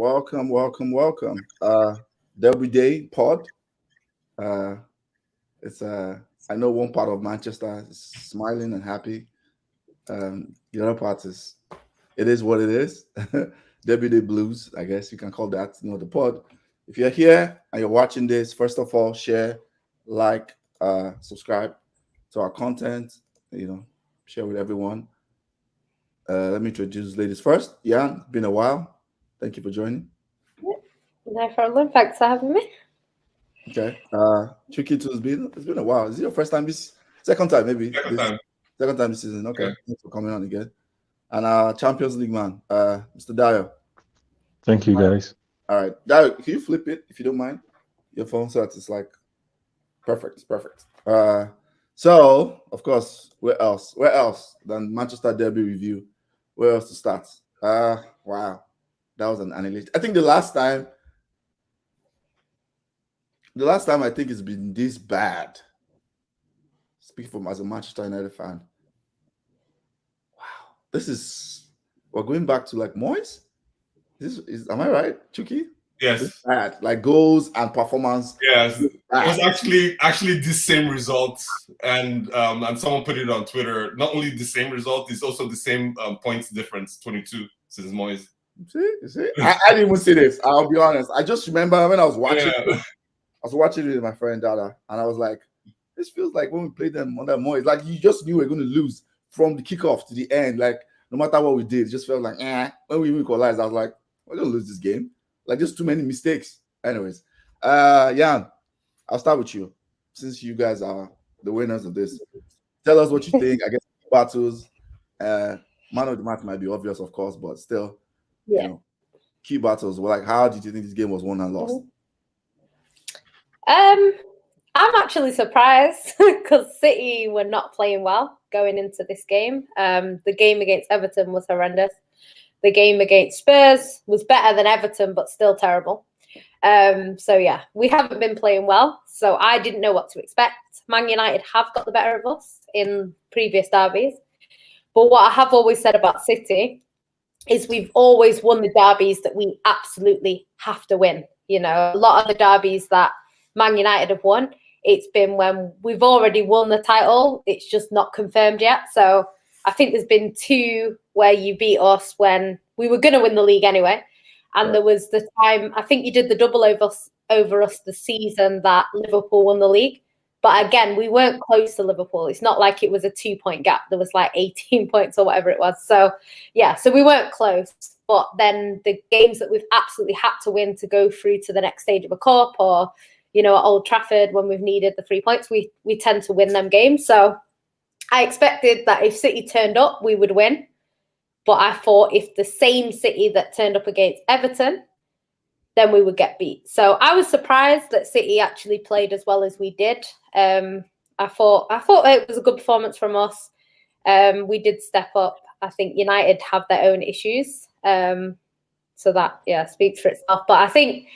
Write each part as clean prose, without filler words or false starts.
Welcome, welcome, welcome. Derby Day pod. Uh, it's I know one part of Manchester is smiling and happy. The other part is it is what it is. Derby Day blues, I guess you can call that. The pod. If you're here and you're watching this, first of all, share, like, subscribe to our content. Share with everyone. Let me introduce ladies first. Jan, been a while. Thank you for joining. No problem. Thanks for having me. Okay. Tricky too. It's been a while. Is it your first time? Second time, maybe. Second time this season. Okay. Yeah. Thanks for coming on again. And our Champions League man, Mr. Dio. Thank you, guys. All right, Dio, can you flip it if you don't mind? Your phone so it's like perfect. So of course, where else than Manchester Derby review? Where else to start? Wow, that was an analyst. I think the last time I think it's been this bad. Speaking from as a Manchester United fan. Wow, we're going back to like Moyes. Am I right, Chucky? Yes. Bad, like goals and performance. Yes, it was actually the same result, and someone put it on Twitter. Not only the same result, it's also the same points difference, 22 since Moyes. You see? I didn't even see this. I'll be honest. I just remember when I was watching. I was watching it with my friend Dada, and I was like, "This feels like when we played them under Moyes. Like you just knew we were going to lose from the kickoff to the end. Like no matter what we did, it just felt like When we equalized, I was like, we're going to lose this game. Like just too many mistakes." Anyways, Jan, I'll start with you since you guys are the winners of this. Tell us what you think. I guess battles, man of the match might be obvious, of course, but still, key battles. Well, like, how did you think this game was won and lost? I'm actually surprised because City were not playing well going into this game. The game against Everton was horrendous. The game against Spurs was better than Everton, but still terrible. We haven't been playing well. So I didn't know what to expect. Man United have got the better of us in previous derbies. But what I have always said about City is we've always won the derbies that we absolutely have to win. A lot of the derbies that Man United have won, it's been when we've already won the title. It's just not confirmed yet. So I think there's been two where you beat us when we were going to win the league anyway. And there was the time, I think you did the double over us the season that Liverpool won the league. But again, we weren't close to Liverpool. It's not like it was a 2-point gap. There was like 18 points or whatever it was. So we weren't close. But then the games that we've absolutely had to win to go through to the next stage of a cup or, at Old Trafford when we've needed the 3 points, we tend to win them games. So I expected that if City turned up, we would win. But I thought if the same City that turned up against Everton, then we would get beat. So I was surprised that City actually played as well as we did. I thought it was a good performance from us. We did step up. I think United have their own issues. So that, speaks for itself. But I think,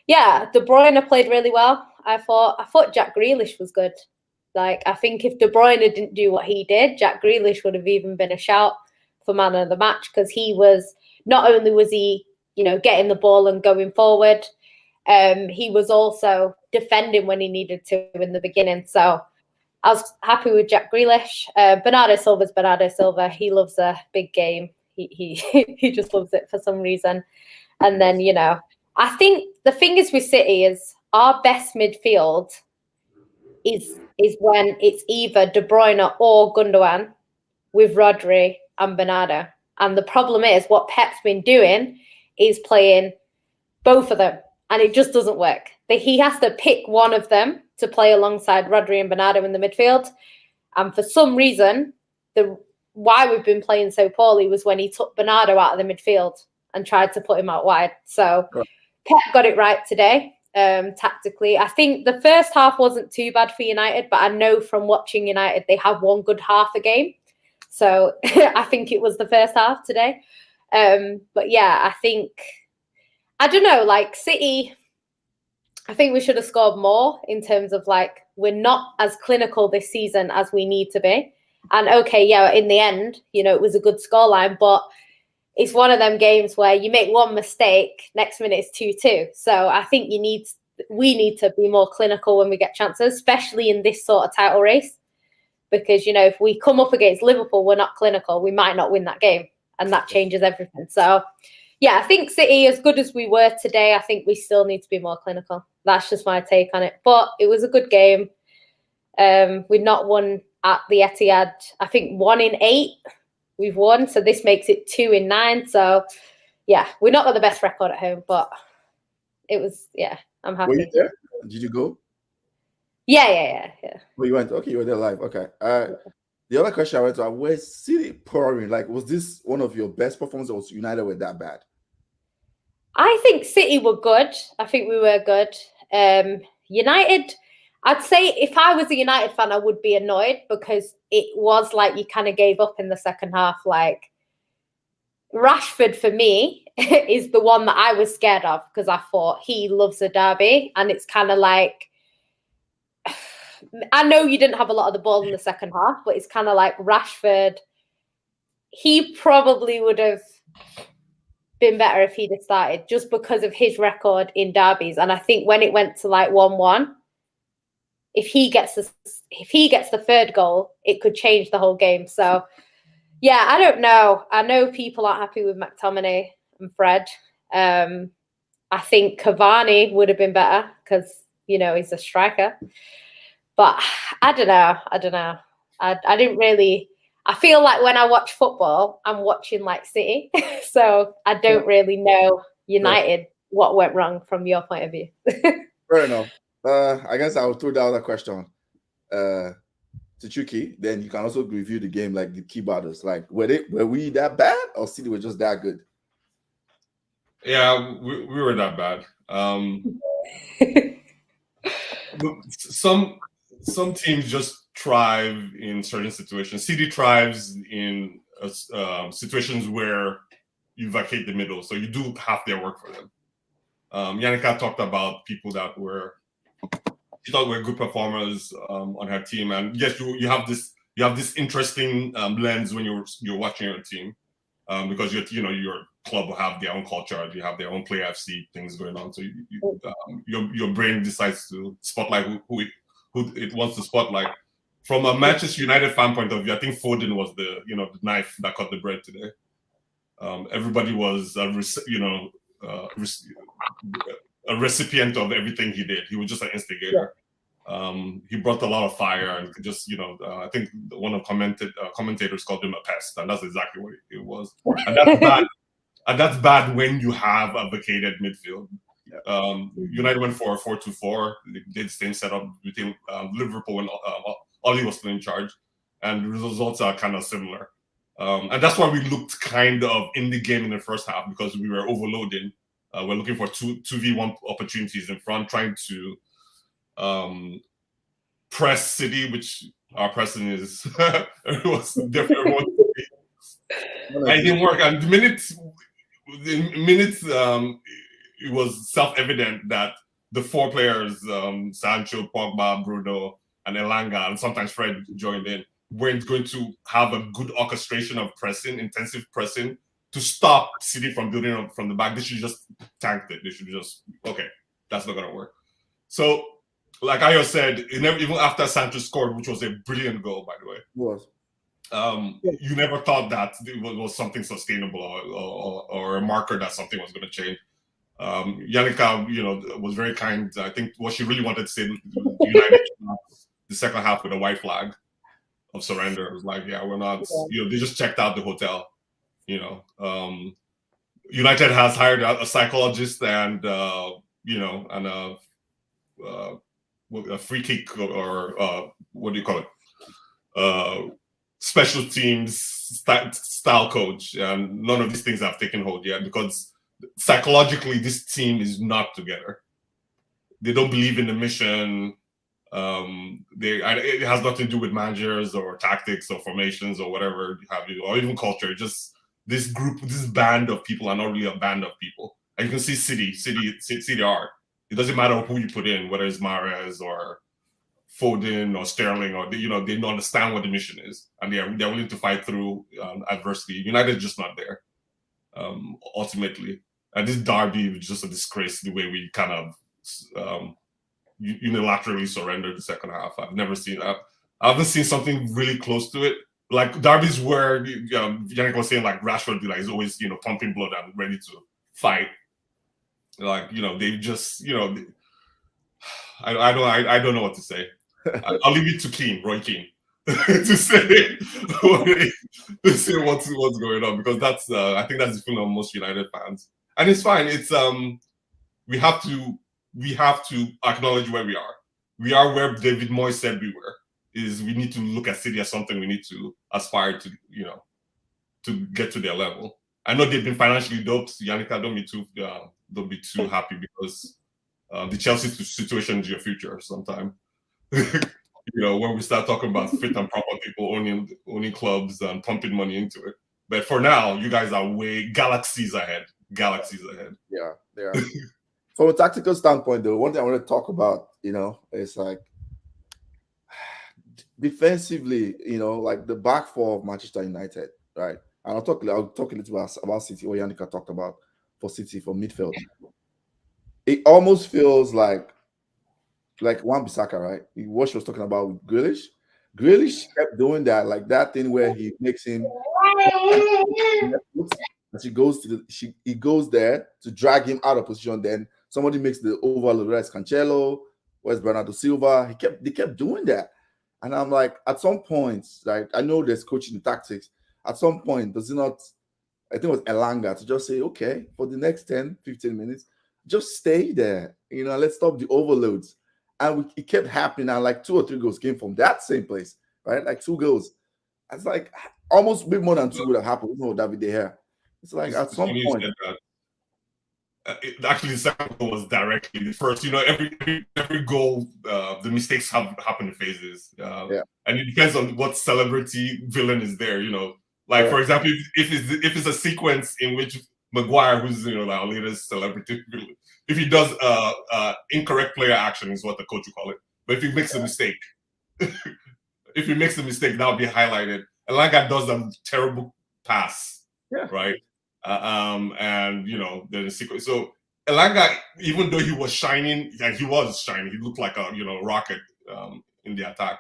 De Bruyne played really well. I thought Jack Grealish was good. Like, I think if De Bruyne didn't do what he did, Jack Grealish would have even been a shout for man of the match because he was, not only was he, getting the ball and going forward, he was also defending when he needed to in the beginning. So I was happy with Jack Grealish. Bernardo Silva's Bernardo Silva. He loves a big game. He just loves it for some reason. And then, I think the thing is with City is our best midfield is when it's either De Bruyne or Gundogan with Rodri and Bernardo. And the problem is what Pep's been doing is playing both of them. And it just doesn't work. He has to pick one of them to play alongside Rodri and Bernardo in the midfield. And for some reason, why we've been playing so poorly was when he took Bernardo out of the midfield and tried to put him out wide. So Pep got it right today. Tactically, I think the first half wasn't too bad for United, but I know from watching United, they have one good half a game. So I think it was the first half today. I think, I don't know, like City, I think we should have scored more in terms of like, we're not as clinical this season as we need to be. And in the end, it was a good scoreline, but it's one of them games where you make one mistake, next minute it's 2-2. So I think we need to be more clinical when we get chances, especially in this sort of title race. Because, you know, if we come up against Liverpool, we're not clinical, we might not win that game. And that changes everything. So, yeah, I think City, as good as we were today, I think we still need to be more clinical. That's just my take on it. But it was a good game. We've not won at the Etihad. I think 1 in 8 we've won. So this makes it 2 in 9. So, yeah, we're not got the best record at home. But it was, yeah, I'm happy. Were you there? Did you go? Yeah. Well, you went. Okay, you were there live. Okay. The other question I went to, was City pouring? Like, was this one of your best performances, or was United were that bad? I think City were good. I think we were good. United, I'd say if I was a United fan, I would be annoyed because it was like you kind of gave up in the second half. Like, Rashford, for me, is the one that I was scared of because I thought he loves a derby. And it's kind of like, I know you didn't have a lot of the ball in the second half, but it's kind of like Rashford. He probably would have been better if he'd have started just because of his record in derbies. And I think when it went to like 1-1, if he gets the third goal, it could change the whole game. So yeah, I don't know. I know people aren't happy with McTominay and Fred. I think Cavani would have been better because, you know, he's a striker. But I don't know. I didn't really. I feel like when I watch football, I'm watching like City. So I don't really know United what went wrong from your point of view. Fair enough. I guess I'll throw the other question to Chucky. Then you can also review the game like the key battles. Like, were we that bad, or City were just that good? Yeah, we were that bad. Some teams just thrive in certain situations. City thrives in situations where you vacate the middle, so you do half their work for them. Yannicka talked about people that she thought were good performers on her team, and yes, you have this interesting lens when you're watching your team because your club will have their own culture, you have their own play FC things going on, so your brain decides to spotlight who it wants to spotlight. From a Manchester United fan point of view, I think Foden was the knife that cut the bread today. Everybody was a recipient of everything he did. He was just an instigator. He brought a lot of fire and just I think one of commentators called him a pest, and that's exactly what it was. And that's bad. And that's bad when you have a vacated midfield. United went for a 4-2-4. They did the same setup between Liverpool when Oli was still in charge, and the results are kind of similar. And that's why we looked kind of in the game in the first half, because we were overloading. We're looking for 2v1 opportunities in front, trying to press City, which our pressing is it was different. And it didn't work. And the minutes it was self-evident that the four players, Sancho, Pogba, Bruno, and Elanga, and sometimes Fred joined in, weren't going to have a good orchestration of pressing, intensive pressing, to stop City from building up from the back. They should just tank it. They should just, okay, that's not going to work. So, like Ayo said, even after Sancho scored, which was a brilliant goal, by the way, you never thought that it was something sustainable or a marker that something was going to change. Yannicka, was very kind. I think what she really wanted to say, United the second half with a white flag of surrender. It was like, yeah, we're not. They just checked out the hotel. United has hired a psychologist and a free kick or what do you call it? Special teams style coach, and none of these things have taken hold yet because psychologically this team is not together. They don't believe in the mission. It has nothing to do with managers or tactics or formations or whatever you have, or even culture. Just this band of people are not really a band of people. And you can see City are. It doesn't matter who you put in, whether it's Mahrez or Foden or Sterling, or they don't understand what the mission is, and they're willing to fight through adversity. United is just not there. ultimately. And this derby was just a disgrace the way we kind of unilaterally surrendered the second half. I've never seen that. I haven't seen something really close to it. Like derbies where Yannick was saying, like Rashford is always pumping blood and ready to fight. Like they just I don't know what to say. I'll leave it to Roy Keane, to say what's going on, because that's I think that's the feeling of most United fans, and it's fine. It's we have to acknowledge where we are. We are where David Moyes said we were. Is we need to look at City as something we need to aspire to, to get to their level. I know they've been financially doped. Yannicka, don't be too happy, because the Chelsea situation is your future sometime. When we start talking about fit and proper people owning clubs and pumping money into it. But for now, you guys are way galaxies ahead. Galaxies ahead. Yeah, they are. From a tactical standpoint, though, one thing I want to talk about, is like defensively, like the back four of Manchester United, right? And I'll talk a little bit about City, what Yannicka talked about for City, for midfield. It almost feels like Wan-Bissaka, right? What she was talking about with Grealish. Grealish kept doing that, like that thing where he makes him he goes there to drag him out of position. Then somebody makes the overload, whether it's Cancelo, where's Bernardo Silva. They kept doing that. And I'm like, at some point, like I know there's coaching tactics. At some point, does it not? I think it was Elanga to just say, okay, for the next 10, 15 minutes, just stay there. Let's stop the overloads. And it kept happening. And like 2 or 3 goals came from that same place, right? Like 2 goals. It's like almost a bit more than 2 would have happened. David De Gea. It's like at some point. Actually, the second goal was directly the first. Every goal, the mistakes have happened in phases. And it depends on what celebrity villain is there. Like for example, if it's a sequence in which Maguire, who's our latest celebrity villain, if he does incorrect player action, is what the coach would call it. But if he makes a mistake, that'll be highlighted. And Elanga does a terrible pass, right? And there's a sequence. So Elanga, even though he was shining, he looked like a rocket in the attack.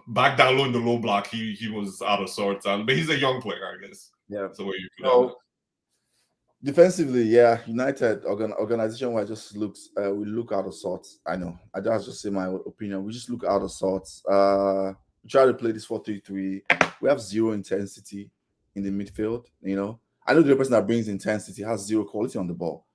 Back down low in the low block, he was out of sorts. But he's a young player, I guess. Yeah. That's the way you put it. Defensively, yeah, United organization-wise just looks we look out of sorts. I know. That's just say my opinion. We just look out of sorts. We try to play this 4-3-3. We have zero intensity in the midfield. I know the person that brings intensity has zero quality on the ball.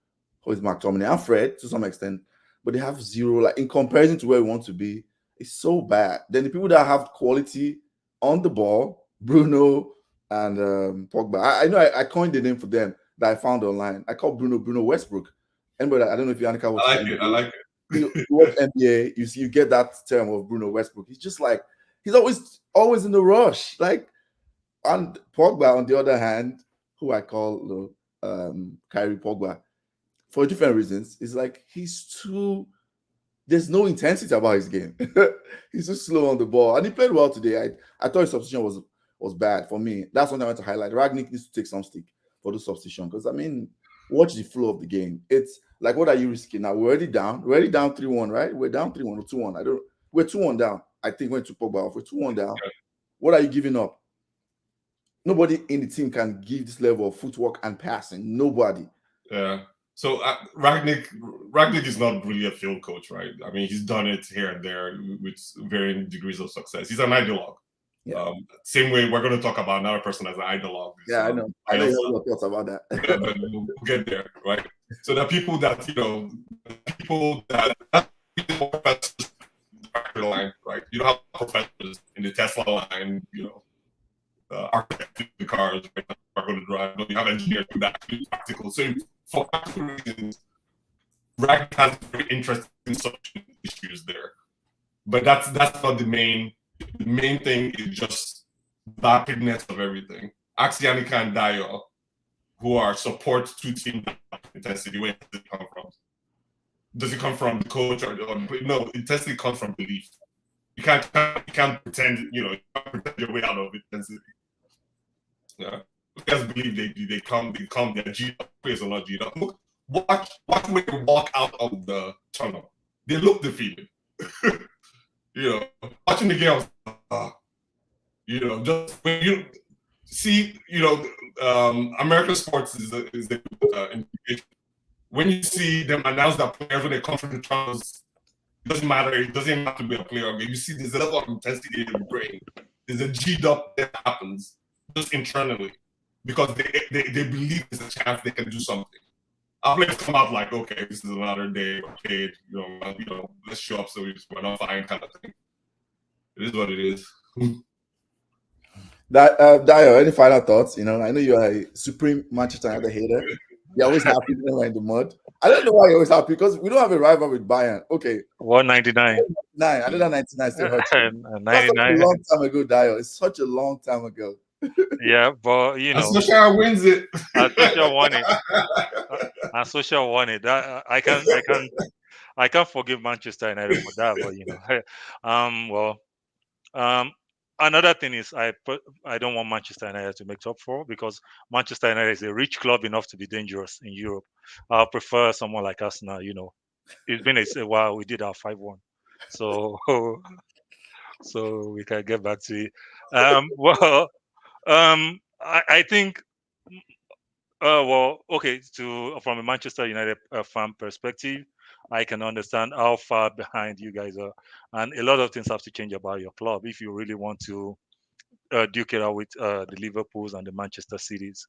Who is McTominay and Fred to some extent, but they have zero. Like in comparison to where we want to be, it's so bad. Then the people that have quality on the ball, Bruno and Pogba. I know I coined the name for them that I found online. I call Bruno Westbrook. Anybody, I don't know if Yannicka watches. I like it. You watch NBA, you get that term of Bruno Westbrook. He's just like he's always in the rush. Like, and Pogba, on the other hand, who I call Kyrie Pogba, for different reasons, is like there's no intensity about his game. He's just slow on the ball, and he played well today. I thought his substitution was bad for me. That's what I want to highlight. Rangnick needs to take some stick for the substitution, because watch the flow of the game. It's like, what are you risking now? We're already down 3-1, right? We're down 3-1 or 2-1. We're 2-1 down. I think when to Pogba off, we're 2-1 down. What are you giving up? Nobody in the team can give this level of footwork and passing. Nobody. Yeah. So Rangnick is not really a field coach, right? He's done it here and there with varying degrees of success. He's an ideologue. Yeah. Same way we're going to talk about another person as an ideologue. Yeah, I know. I know your thoughts about that. Yeah, but we'll get there, right? So the people that line, right? You don't have professors in the Tesla line, architects in the cars are going to drive. You have engineers who are actually practical. So for practical reasons, Ragnick has very interesting social issues there. But that's not the main. The main thing is just vapidness of everything. Ask Yannicka and Dayo, who are support to team intensity. Where does it come from? Does it come from the coach or no? Intensity comes from belief. You can't pretend, you can't pretend your way out of intensity. Yeah. players believe they come, they're G'd up, players are not G'd up. Look, watch when they walk out of the tunnel. They look defeated. Watching the game, just when you see, American sports is the when you see them announce that players when they come from the tunnels, it doesn't matter. It doesn't have to be a player game. You see, there's a level of intensity in the brain. There's a G'd up that happens just internally because they believe there's a chance they can do something. Our players come out like, okay, this is another day. Okay, let's show up so we're not fine, kind of thing. It is what it is. Dio, any final thoughts? I know you're a supreme Manchester United hater. You're always happy when we're in the mud. I don't know why you're always happy because we don't have a rival with Bayern. Okay. 199. I know that 99 still hurts. 99. That's such a long time ago, Dio. It's such a long time ago. Yeah, but Social wins it. Social won it. And Social won it. I can't forgive Manchester United for that. But another thing is I don't want Manchester United to make top four because Manchester United is a rich club enough to be dangerous in Europe. I prefer someone like Arsenal. It's been a while. We did our 5-1, so we can get back to it. I think. Okay. From a Manchester United fan perspective, I can understand how far behind you guys are, and a lot of things have to change about your club if you really want to duke it out with the Liverpools and the Manchester Cities.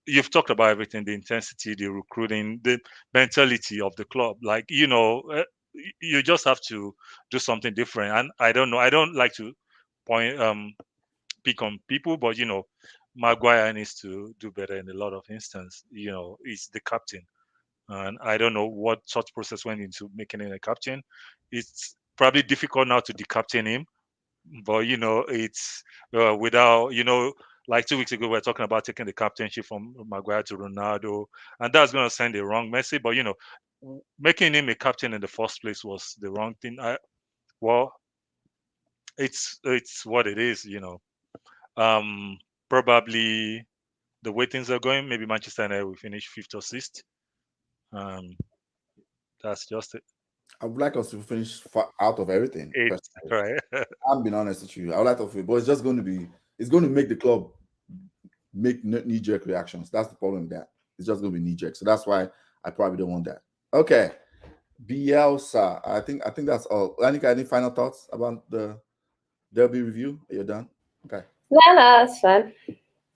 You've talked about everything: the intensity, the recruiting, the mentality of the club. You just have to do something different. And I don't know. I don't like to pick on people, but Maguire needs to do better in a lot of instances. He's the captain, and I don't know what thought process went into making him a captain. It's probably difficult now to decaptain him, but it's without like 2 weeks ago we were talking about taking the captainship from Maguire to Ronaldo, and that's going to send a wrong message. But making him a captain in the first place was the wrong thing. It's what it is. Probably the way things are going, maybe Manchester United will finish 5th or 6th. That's just it. I would like us to finish out of everything. Right. I'm being honest with you. I would like to, but it's going to make the club make knee-jerk reactions. That's the problem with that. It's just going to be knee-jerk. So that's why I probably don't want that. Okay. Bielsa. I think that's all. Any final thoughts about the derby review? Are you done? Okay. No, that's fine.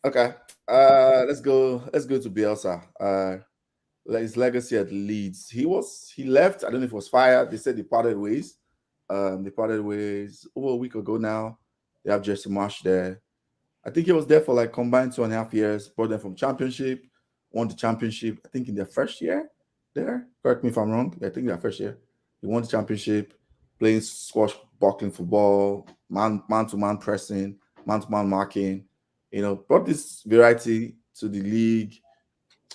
Okay. Let's go to Bielsa. His legacy at Leeds. He left. I don't know if it was fired. They said they parted ways. They parted ways over a week ago now. They have Jesse Marsh there. I think he was there for like combined 2.5 years. Brought them from championship, won the championship. I think in their first year there. Correct me if I'm wrong. I think their first year. He won the championship, playing squash, buckling football, man-to-man pressing, man-to-man marking. Brought this variety to the league.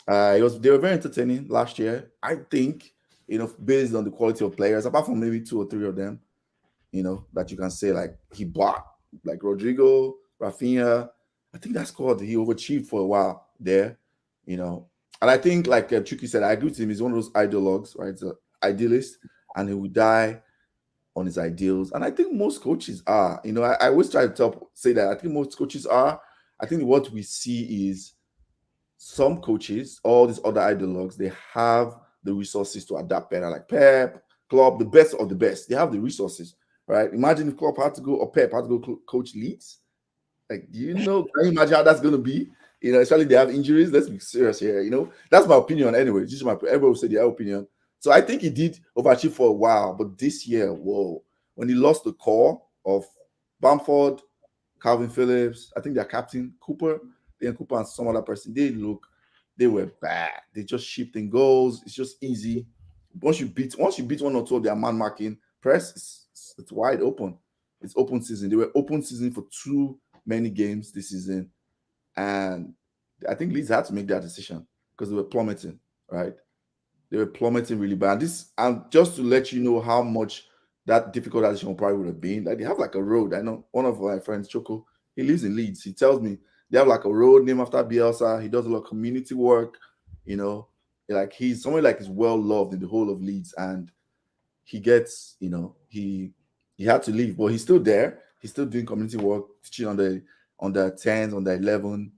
They were very entertaining last year. I think, based on the quality of players, apart from maybe 2 or 3 of them, that you can say like he bought, like Rodrigo, Rafinha. I think that's called he overachieved for a while there, And I think, like Chucky said, I agree with him. He's one of those ideologues, right? He's an idealist, and he will die on his ideals. And I think most coaches are. I always try to say that. I think most coaches are. I think what we see is some coaches, all these other ideologues, they have the resources to adapt better, like Pep, Klopp, the best of the best. They have the resources, right? Imagine if Klopp had to go, or Pep had to go coach Leeds. Like, can you imagine how that's going to be? Especially they have injuries. Let's be serious here. That's my opinion anyway. Just everybody will say their opinion. So I think he did overachieve for a while, but this year, whoa, when he lost the core of Bamford, Calvin Phillips, I think their captain, Cooper and some other person, they were bad. They just shipped in goals. It's just easy. Once you beat 1 or 2 of their man marking press, it's wide open. It's open season. They were open season for too many games this season. And I think Leeds had to make that decision because they were plummeting, right? They were plummeting really bad. And just to let you know how much that difficult decision probably would have been, like they have like a road. I know one of my friends, Choco, He lives in Leeds. He tells me they have like a road named after Bielsa. He does a lot of community work. You know, like he's someone like is well loved in the whole of Leeds, and he gets, he had to leave, but he's still there. He's still doing community work, teaching on the 10s, on the 11.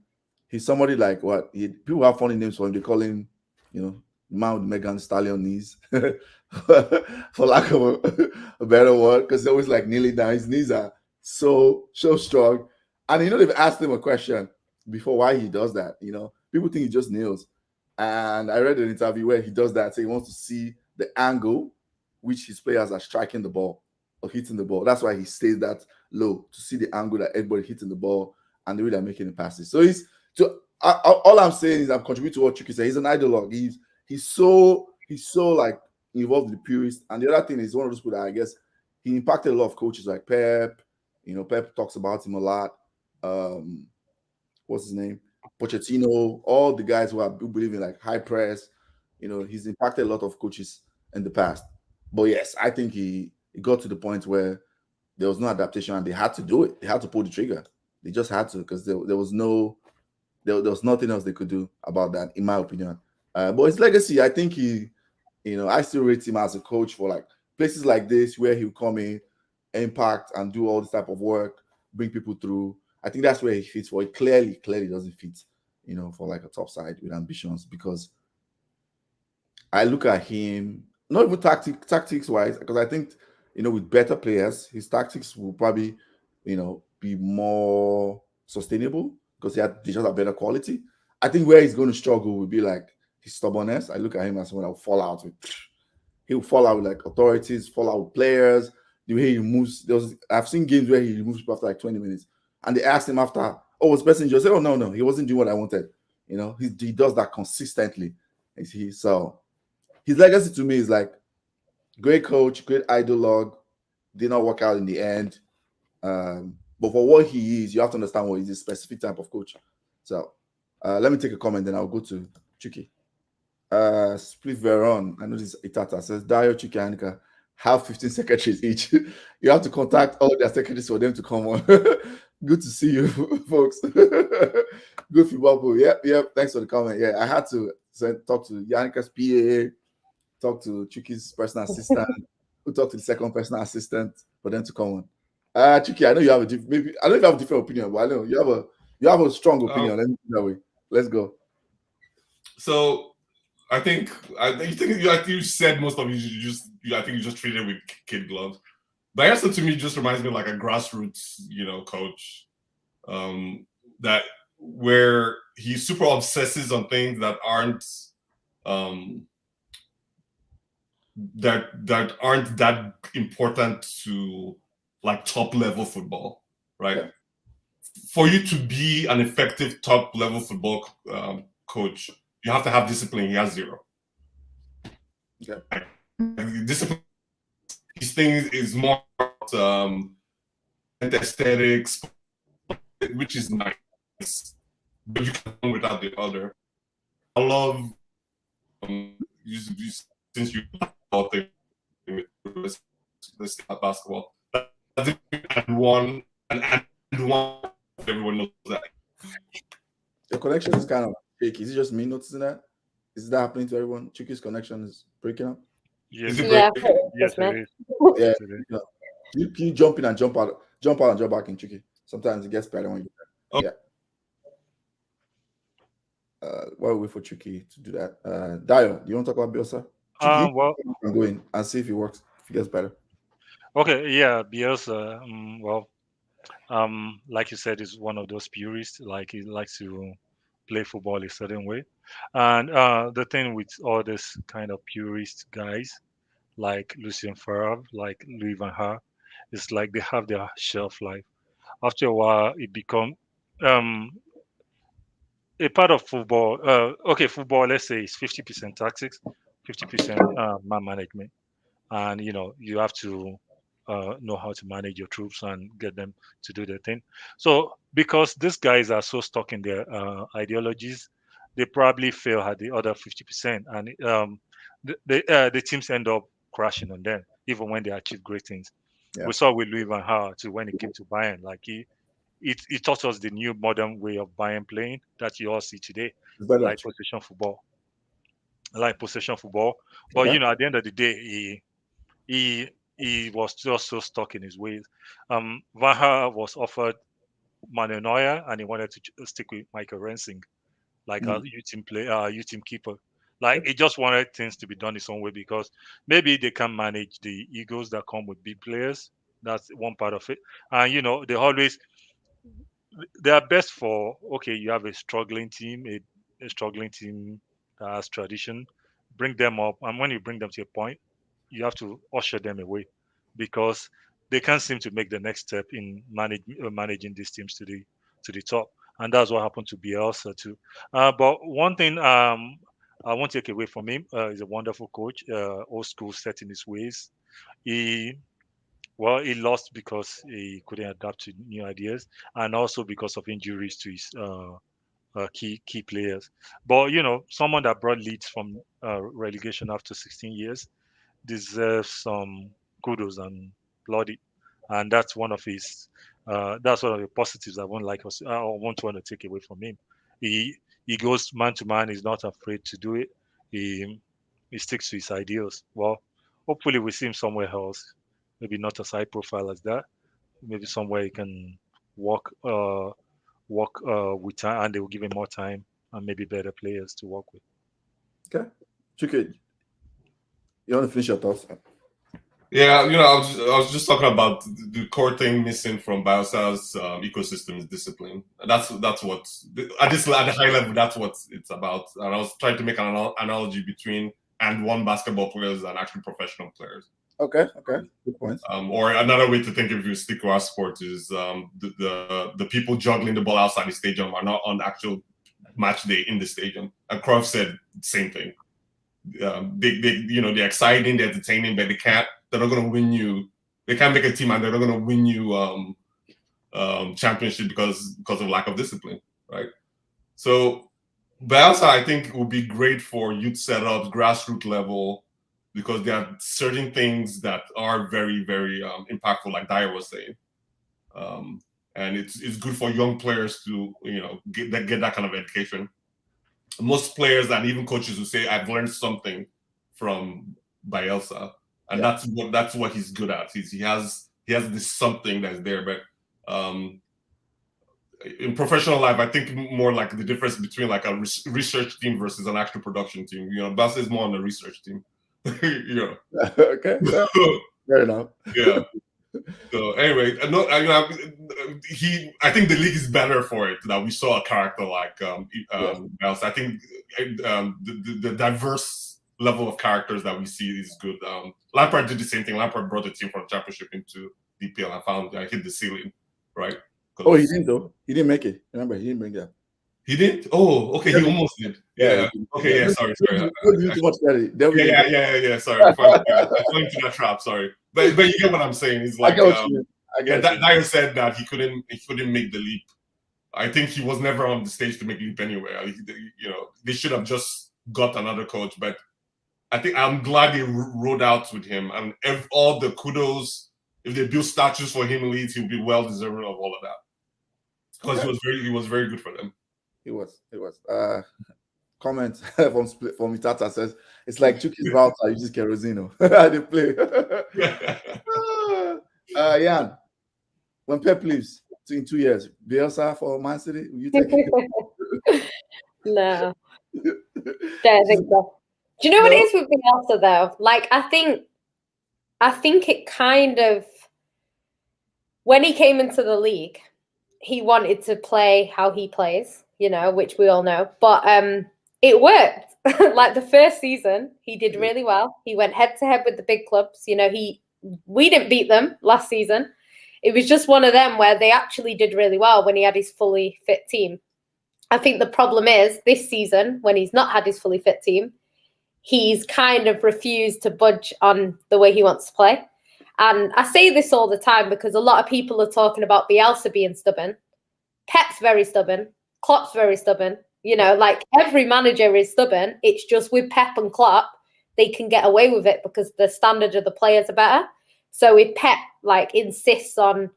He's somebody like what people have funny names for him. They call him, man with Megan Stallion knees, for lack of a better word, because he's always like kneeling down. His knees are so strong. And they've asked him a question before why he does that. People think he just kneels. And I read an interview where he does that. So he wants to see the angle which his players are striking the ball or hitting the ball. That's why he stays that low, to see the angle that everybody hitting the ball and the way they're making the passes. So all I'm saying is I'm contributing to what Chucky said. He's an ideologue. He's so like involved in the purist. And the other thing is one of those people that I guess he impacted a lot of coaches like Pep. Pep talks about him a lot. What's his name? Pochettino, all the guys who believe in like high press. He's impacted a lot of coaches in the past. But yes, I think he got to the point where there was no adaptation and they had to do it. They had to pull the trigger. They just had to, because there was nothing else they could do about that, in my opinion. But his legacy, I think I still rate him as a coach for like places like this where he'll come in, impact, and do all this type of work, bring people through. I think that's where he fits. For it clearly doesn't fit, for like a top side with ambitions, because I look at him, not even tactics wise, because I think, with better players, his tactics will probably, be more sustainable because they just have better quality. I think where he's going to struggle will be like his stubbornness. I look at him as someone that will fall out with. He'll fall out with like authorities, fall out with players. The way he moves, I've seen games where he removes people after like 20 minutes, and they asked him after, "Oh, was person just say, oh no, he wasn't doing what I wanted." He does that consistently. So his legacy to me is like great coach, great ideologue, did not work out in the end. But for what he is, you have to understand what he's a specific type of coach. So let me take a comment, then I'll go to Chucky. Split Veron, I know this Itata says Dio, Chucky, and Anika have 15 secretaries each. You have to contact all their secretaries for them to come on. Good to see you, folks. Good football. Yep. Thanks for the comment. Yeah, I had to talk to Yannika's PA, talk to Chucky's personal assistant, who talked to the second personal assistant for them to come on. Chucky, I know you have I don't know if you have a different opinion, but I know you have a strong opinion. Let me do that way. Let's go. So I think you said most of it. I think you just treated it with kid gloves. Bielsa to me just reminds me of like a grassroots, coach, that where he super obsesses on things that aren't that important to like top level football, right? Yeah. For you to be an effective top level football coach, you have to have discipline. He has zero. Okay. Discipline. These things is more aesthetics, which is nice, but you can't do without the other. I love since you all think let's start basketball. And one, everyone knows that. Your connection is kind of shaky. Is it just me noticing that? Is that happening to everyone? Chucky's connection is breaking up. Yes, yeah. Yes, it is. Yeah. You jump in and jump out and jump back in, Chucky. Sometimes it gets better when you do that. Okay. Yeah. While we wait for Chucky to do that, Dio, do you want to talk about Bielsa? Well, I'm going and see if it works, if it gets better. Okay, yeah, Bielsa. Like you said, is one of those purists. Like he likes to play football a certain way, and the thing with all this kind of purist guys, like Lucien Favre, like Louis van Gaal, is like they have their shelf life. After a while, it become a part of football. Football. Let's say it's 50% tactics, 50% man management, and you have to know how to manage your troops and get them to do their thing. So because these guys are so stuck in their ideologies, they probably fail at the other 50%, and the teams end up crashing on them, even when they achieve great things. Yeah. We saw with Louis van Gaal too when he came to Bayern. Like it taught us the new modern way of Bayern playing that you all see today, Better. like possession football. But Okay. at the end of the day, he was just so stuck in his ways. Vaha was offered Manuel Neuer, and he wanted to stick with Michael Rensing, like a youth team keeper. Like he just wanted things to be done his own way because maybe they can manage the egos that come with big players. That's one part of it. And they are best for, okay, you have a struggling team, a struggling team that has tradition, bring them up, and when you bring them to a point, you have to usher them away because they can't seem to make the next step in managing these teams to the top, and that's what happened to Bielsa too. But one thing I won't take away from him, he's a wonderful coach, old school, set in his ways. He he lost because he couldn't adapt to new ideas, and also because of injuries to his key players. But someone that brought Leeds from relegation after 16 years deserves some kudos and plaudit, and that's one of the positives I want to take away from him. He goes man to man. He's not afraid to do it. He sticks to his ideals. Well, hopefully we see him somewhere else. Maybe not as high profile as that. Maybe somewhere he can work with time, and they will give him more time and maybe better players to work with. Okay, Chike, you want to finish your thoughts? Yeah, I was just talking about the core thing missing from Bielsa's ecosystem is discipline. That's what at the high level, that's what it's about. And I was trying to make an analogy between and one basketball players and actually professional players. Okay, good point. Or another way to think if you stick to our sport is the people juggling the ball outside the stadium are not on the actual match day in the stadium. And Cruyff said the same thing. They're exciting, they're entertaining, but they're not going to win you. They can't make a team and they're not going to win you championship because of lack of discipline, right? So Bielsa, I think, would be great for youth setups, grassroots level, because there are certain things that are very, very impactful, like Dyer was saying. And it's good for young players to get that kind of education. Most players and even coaches will say, "I've learned something from Bielsa," and that's what he's good at. He has this something that's there. But in professional life, I think more like the difference between like a research team versus an actual production team. Bielsa is more on the research team. Okay, fair enough. Yeah. So anyway, I think the league is better for it. That we saw a character like Bielsa. I think the diverse level of characters that we see is good. Lampard did the same thing. Lampard brought the team from championship into DPL and found hit the ceiling, right? Oh, he didn't though. He didn't make it. Remember, he didn't bring that. He didn't? Oh, okay. He almost did. Yeah. Okay. Yeah. Sorry. Too much credit. Yeah. Sorry. I fell into that trap. Sorry. But you get what I'm saying. It's like Dyer said that he couldn't make the leap. I think he was never on the stage to make the leap anyway. They should have just got another coach. But I think I'm glad they rode out with him, and all the kudos. If they build statues for him in Leeds, he'll be well deserving of all of that because he was very good for them. He was. Comment from Mitata says it's like Chuki's router uses kerosene. They play. Jan, when Pep leaves in 2 years, Bielsa for Man City, will you take it? No, don't think so. Do you know what it is with Bielsa though? Like I think it kind of, when he came into the league, he wanted to play how he plays, which we all know. But it worked. Like the first season, he did really well. He went head to head with the big clubs. We didn't beat them last season. It was just one of them where they actually did really well when he had his fully fit team. I think the problem is this season, when he's not had his fully fit team, he's kind of refused to budge on the way he wants to play. And I say this all the time because a lot of people are talking about Bielsa being stubborn. Pep's very stubborn. Klopp's very stubborn. Like every manager is stubborn. It's just with Pep and Klopp, they can get away with it because the standard of the players are better. So if Pep insists on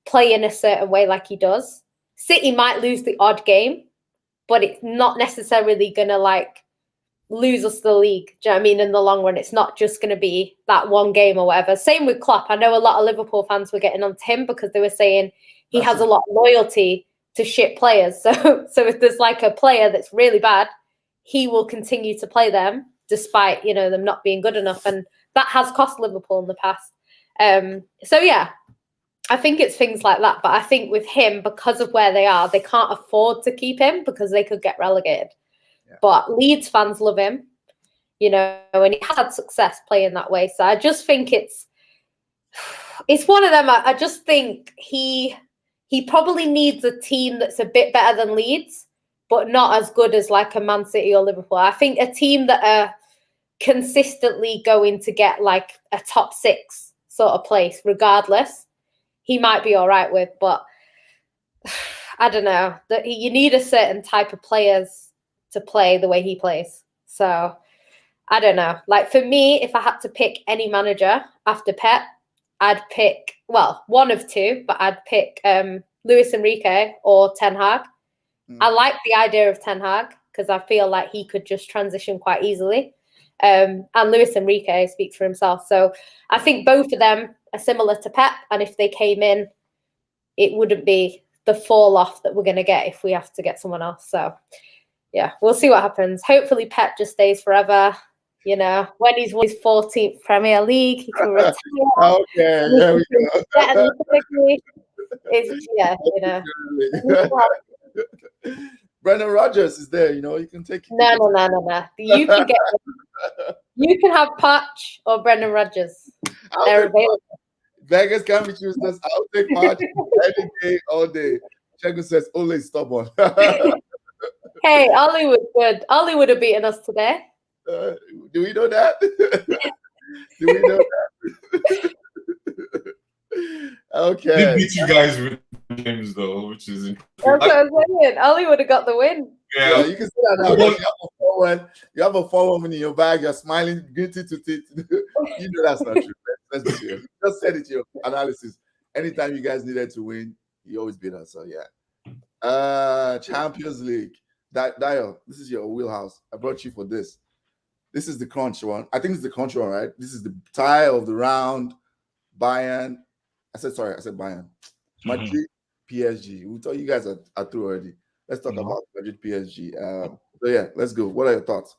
play in a certain way like he does. City might lose the odd game, but it's not necessarily going to like lose us the league. Do you know what I mean? In the long run, it's not just going to be that one game or whatever. Same with Klopp. I know a lot of Liverpool fans were getting on to him because they were saying he has a lot of loyalty to shit players. So if there's like a player that's really bad, he will continue to play them despite, you know, them not being good enough. And that has cost Liverpool in the past. So yeah, I think it's things like that. But I think with him, because of where they are, they can't afford to keep him because they could get relegated. Yeah. But Leeds fans love him, you know, and he has had success playing that way. So I just think it's one of them. I just think he probably needs a team that's a bit better than Leeds, but not as good as like a Man City or Liverpool. I think a team that are consistently going to get like a top 6 sort of place, regardless, he might be all right with. But I don't know. You need a certain type of players to play the way he plays. So I don't know. Like for me, if I had to pick any manager after Pep, I'd pick, well, one of two, but I'd pick Luis Enrique or Ten Hag. I like the idea of Ten Hag because I feel like he could just transition quite easily. And Luis Enrique speaks for himself. So I think both of them are similar to Pep. And if they came in, it wouldn't be the fall off that we're going to get if we have to get someone else. So yeah, we'll see what happens. Hopefully Pep just stays forever. You know, when he's won his 14th Premier League, he can retire. Okay, there we go. It's, yeah, you know. Brendan Rodgers is there, you know, you can take. No. You can get. You can have Patch or Brendan Rodgers. They're available. Vegas can't be choosers. I'll take Patch any day, all day. Checo says, "Ole is stubborn." Hey, Ollie was good. Ollie would have beaten us today. Do we know that? Do we know that? Okay. They beat you guys with games though, which is interesting. That's what I was saying. Ollie would have got the win. Yeah, you can see that now. You have a 4-1 in your bag. You're smiling, gritty to teeth. You know that's not true. Let's be serious. Just said it to your analysis. Anytime you guys needed to win, you always beat us. So yeah. Champions League. Dio, this is your wheelhouse. I brought you for this. This is the crunch one. I think it's the crunch one, right? This is the tie of the round. Bayern. I said Bayern. Madrid, PSG. We thought you guys are through already. Let's talk about Madrid, PSG. So yeah, let's go. What are your thoughts?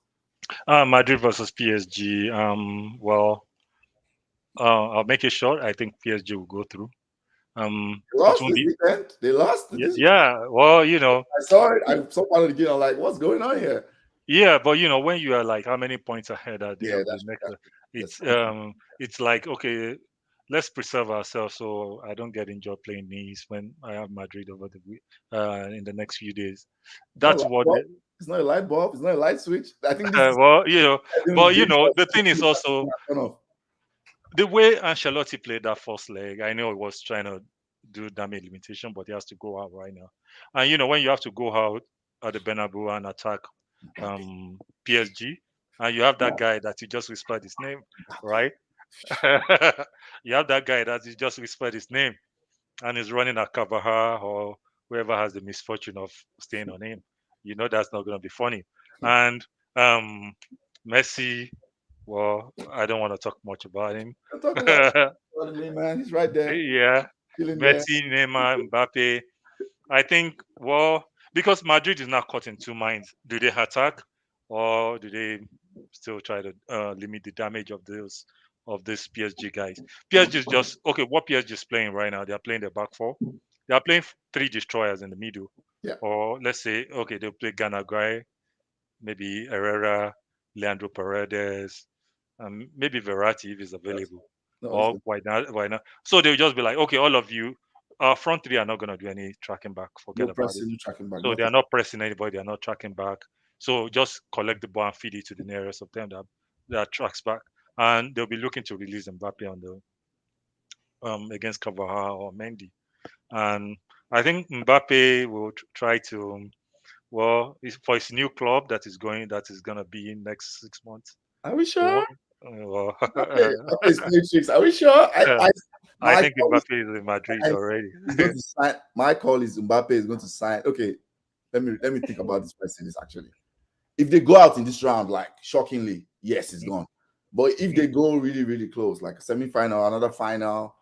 Madrid versus PSG. I'll make it short. I think PSG will go through. They lost this weekend. They lost. Yeah. Well, you know, I saw it. I saw part of the game. I'm like, what's going on here? Yeah, but you know, when you are like how many points ahead at the end of the next, it's like, okay, let's preserve ourselves so I don't get injured playing Nice when I have Madrid over the in the next few days. That's what it's not a light bulb, it's not a light switch. I think well, you know, but you know, the thing is also the way Ancelotti played that first leg. I know he was trying to do damage limitation, but he has to go out right now. And you know, when you have to go out at the Bernabeu and attack PSG, and you have that guy that you just whispered his name, right? You have that guy that you just whispered his name, and is running at Carvajal or whoever has the misfortune of staying on him. You know that's not going to be funny. And Messi, well, I don't want to talk much about him. Talk about him, man. He's right there. Yeah, Messi, Neymar, Mbappe. I think, well, because Madrid is now caught in two minds. Do they attack or do they still try to limit the damage of these PSG guys? PSG is just, okay, what PSG is playing right now, they're playing the back four. They are playing 3 destroyers in the middle. Yeah. Or let's say, okay, they'll play Ganaguay, maybe Herrera, Leandro Paredes, maybe Verratti if he's available. Or why not? So they'll just be like, okay, all of you, front three are not going to do any tracking back. Forget about it. So they are not pressing anybody. They are not tracking back. So just collect the ball and feed it to the nearest of them that tracks back. And they'll be looking to release Mbappe on the against Carvajal or Mendy. And I think Mbappe will try to, well, for his new club that is going to be in next 6 months. Are we sure? Well, Are we sure? I think Mbappe is in Madrid already. My call is Mbappe is going to sign. Okay, let me think about this person. Is actually, if they go out in this round, like shockingly, yes, it's gone. But if they go really, really close, like a semi-final, another final,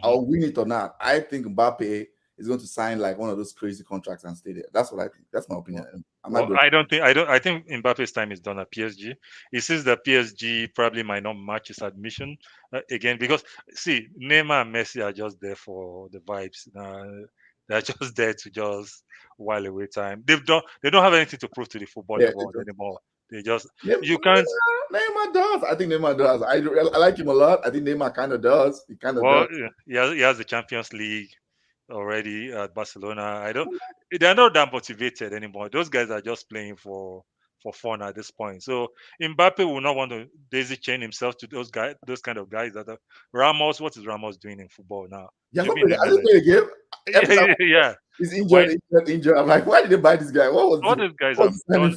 I'll win it or not. I think Mbappe is going to sign like one of those crazy contracts and stay there. That's what I think. That's my opinion. I think Mbappe's time is done at PSG. He says that PSG probably might not match his admission again because see, Neymar and Messi are just there for the vibes. They're just there to just while away time. They don't have anything to prove to the football world anymore. They just you can't. Neymar does. I think Neymar does. I like him a lot. I think Neymar kind of does. He kind of does. He has the Champions League already at Barcelona. They're not that motivated anymore. Those guys are just playing for fun at this point. So Mbappe will not want to daisy chain himself to those kind of guys that are Ramos. What is Ramos doing in football now? I just played a game. Yeah. He's injured. I'm like, why did they buy this guy? What these guys have done?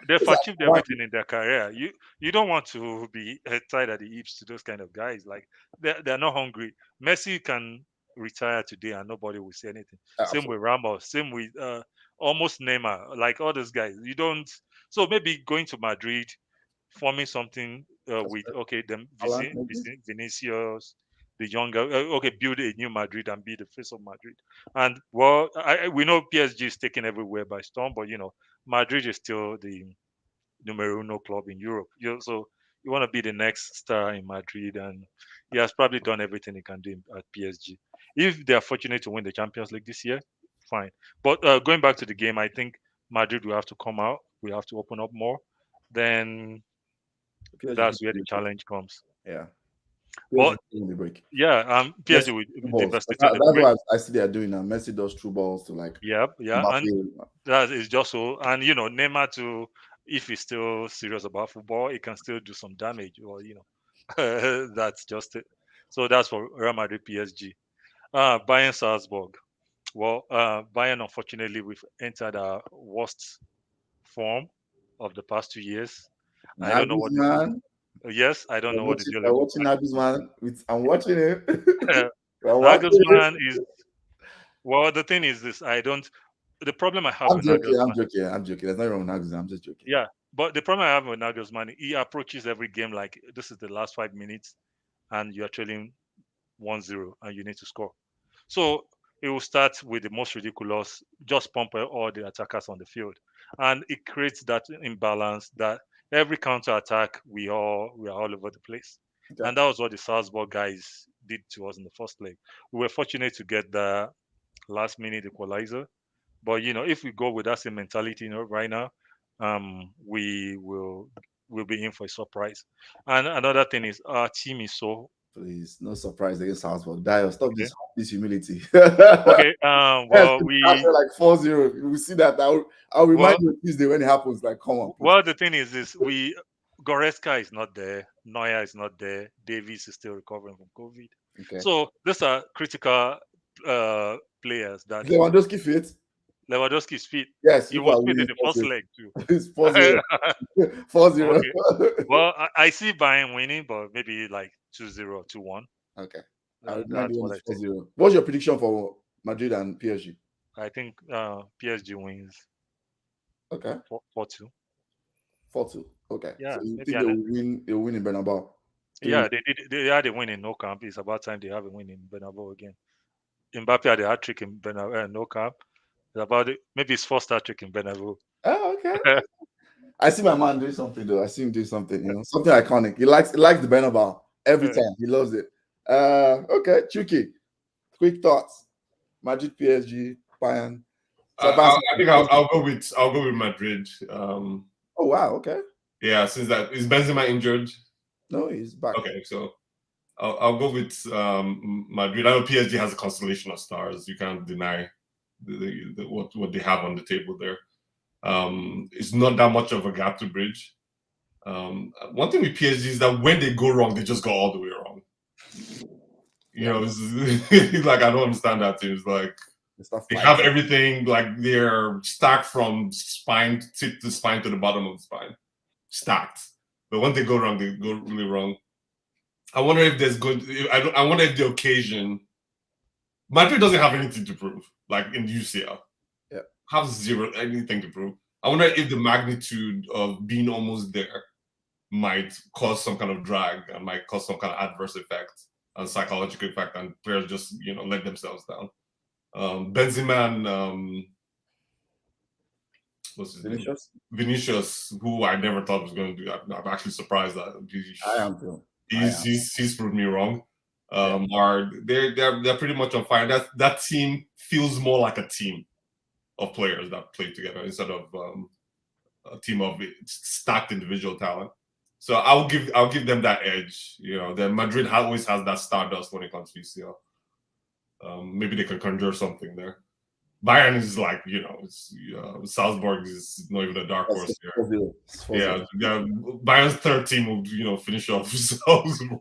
They've achieved everything in their career. You don't want to be tied at the hips to those kind of guys. Like they're not hungry. Messi can retire today and nobody will say anything. Same with Ramos. Same with almost Neymar. Like all those guys. You don't. So maybe going to Madrid, forming something with them Vinicius. The younger, build a new Madrid and be the face of Madrid. And we know PSG is taken everywhere by storm, but Madrid is still the numero uno club in Europe. So you want to be the next star in Madrid, and he has probably done everything he can do at PSG. If they are fortunate to win the Champions League this year, fine. But going back to the game, I think Madrid will have to come out. We have to open up more. Then that's where the challenge comes. Yeah. But break. PSG will devastate. That's what I see they are doing now. Messi does through balls to like and that is just so. And Neymar too, if he's still serious about football, he can still do some damage. Or that's just it. So that's for Real Madrid, PSG. Bayern, Salzburg. Well, Bayern, unfortunately, we've entered our worst form of the past 2 years. I don't know what. Yes, I don't know what the deal is. I'm watching it. Nagelsmann is. Well, the thing is this. The problem I have with Nagelsmann. I'm joking. There's nothing wrong with Nagelsmann. I'm just joking. Yeah, but the problem I have with Nagelsmann, he approaches every game like this is the last 5 minutes, and you're trailing 1-0, and you need to score. So it will start with the most ridiculous, just pump all the attackers on the field, and it creates that imbalance that. Every counter attack, we are all over the place, and that was what the Salzburg guys did to us in the first leg. We were fortunate to get the last-minute equalizer, but if we go with that same mentality, right now, we'll be in for a surprise. And another thing is our team is so. Please, no surprise against Salzburg. Dio, stop this humility. Okay. Well, we like 4-0. We see that. I'll remind you Tuesday when it happens. Like, come on. Please. Well, the thing is this: Goretzka is not there. Neuer is not there. Davies is still recovering from COVID. Okay. So these are critical players. That Lewandowski fit. Lewandowski's fit. Yes, he was fit in the first leg too. It's 4-0. 4-0. Okay. Well, I see Bayern winning, but maybe like 2-0, 2-1. Okay. That's what I think. What's your prediction for Madrid and PSG? I think PSG wins. Okay. 4-2. 4-2. Okay. Yeah. So you think they'll win in Bernabeu? Yeah, they had a win in No Camp. It's about time they have a win in Bernabeu again. Mbappe had a hat-trick in Bernabeu, No Camp. It's about it. Maybe his first hat-trick in Bernabeu. Oh, okay. I see my man doing something though. I see him doing something, something iconic. He likes the Bernabeu every time. He loves it. Okay, Chucky. Quick thoughts. Madrid, PSG, Bayern. I think I'll go with Madrid. Oh wow, okay. Yeah, since that is Benzema injured? No, he's back. Okay, so I'll go with Madrid. I know PSG has a constellation of stars. You can't deny what they have on the table there. It's not that much of a gap to bridge. One thing with PSG is that when they go wrong, they just go all the way wrong. It's like I don't understand that team. It's like they have everything, like they're stacked from spine tip to spine to the bottom of the spine, stacked. But when they go wrong, they go really wrong. I wonder if there's going. I wonder if the occasion. Madrid doesn't have anything to prove, like in UCL. Yeah, have zero anything to prove. I wonder if the magnitude of being almost there might cause some kind of drag and might cause some kind of adverse effect and psychological effect, and players just let themselves down. Benzema and what's his name? Vinicius, who I never thought was going to do. I'm actually surprised that I am too. He's proved me wrong. They're pretty much on fire. That team feels more like a team of players that play together instead of a team of stacked individual talent. So I'll give them that edge. Then Madrid always has that stardust when it comes to UCL. Maybe they can conjure something there. Bayern is like, Salzburg is not even a dark horse here. Yeah, Bayern's third team will finish off Salzburg.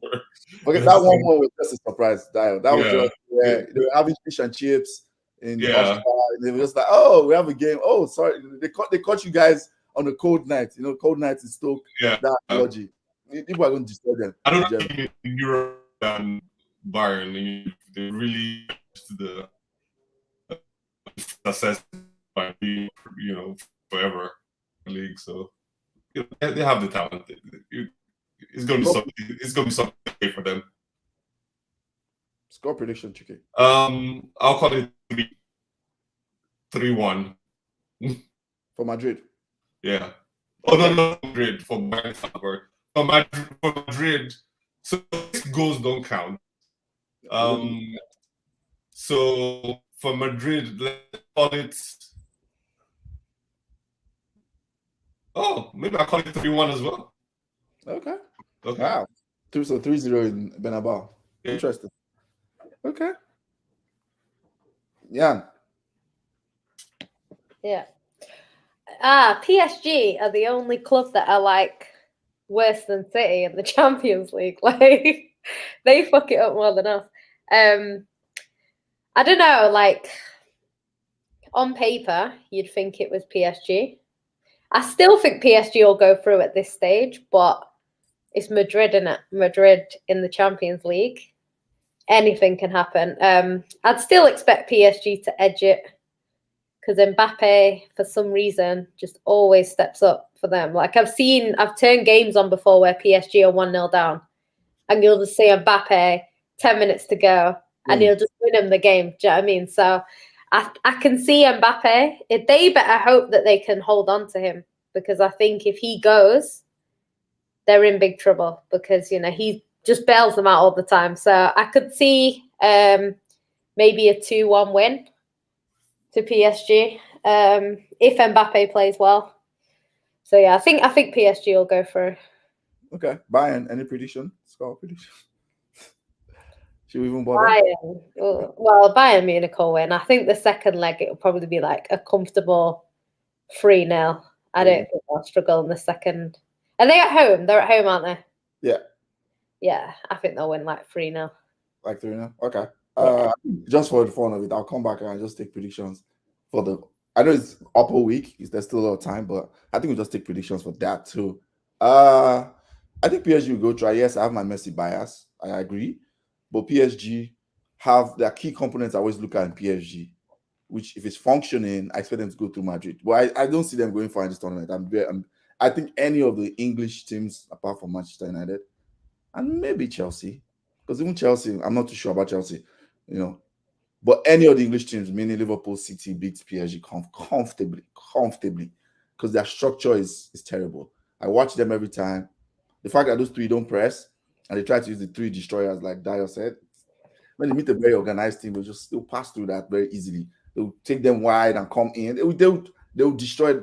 Okay, that one was just a surprise. That was just they were having fish and chips in the Oscar. They were just like, oh, we have a game. Oh, sorry, they caught you guys on a cold night. Cold nights in Stoke. Yeah, that logic. People are going to destroy them. I don't think in Europe and Bayern they really the success by being forever league. So they have the talent. It's going to be something. It's going to be something for them. Score prediction, Chike. I'll call it 3-1 for Madrid. Yeah. Oh no, Madrid for Bayern Salzburg. For Madrid, so goals don't count. So for Madrid, let's call it. Oh, maybe I'll call it 3-1 as well. Okay. Wow. So 3-0 in Bernabeu. Yeah. Interesting. Okay. Yeah. PSG are the only club that are like worse than City in the Champions League. Like they fuck it up more than us. I don't know, like on paper, you'd think it was PSG. I still think PSG will go through at this stage, but it's Madrid, innit? Madrid in the Champions League. Anything can happen. I'd still expect PSG to edge it because Mbappe, for some reason, just always steps up for them. Like I've turned games on before where PSG are 1-0 down, and you'll just see Mbappe 10 minutes to go, and he'll just win them the game. Do you know what I mean? So I can see Mbappe. They better hope that they can hold on to him, because I think if he goes, they're in big trouble, because he just bails them out all the time. So I could see maybe a 2-1 win to PSG if Mbappe plays well. So yeah, I think PSG will go through. Okay, Bayern. Any prediction? Score prediction? Should we even bother? Bayern. Well, Bayern Munich will win. I think the second leg it'll probably be like a comfortable 3-0. I don't think they'll struggle in the second. Are they at home? They're at home, aren't they? Yeah. Yeah, I think they'll win like 3-0. Like 3-0? Okay. Just for the fun of it, I'll come back and just take predictions for the. I know it's upper week. There's still a lot of time, but I think we'll just take predictions for that too. I think PSG will go try. Yes, I have my Messi bias. I agree. But PSG have their key components I always look at in PSG, which if it's functioning, I expect them to go through Madrid. But I don't see them going far in this tournament. I think any of the English teams, apart from Manchester United, and maybe Chelsea, because even Chelsea, I'm not too sure about Chelsea, But any of the English teams, meaning Liverpool, City, beats PSG comfortably, because their structure is terrible. I watch them every time. The fact that those three don't press and they try to use the three destroyers, like Dio said, when they meet a very organized team, they'll pass through that very easily. They'll take them wide and come in. They'll destroy.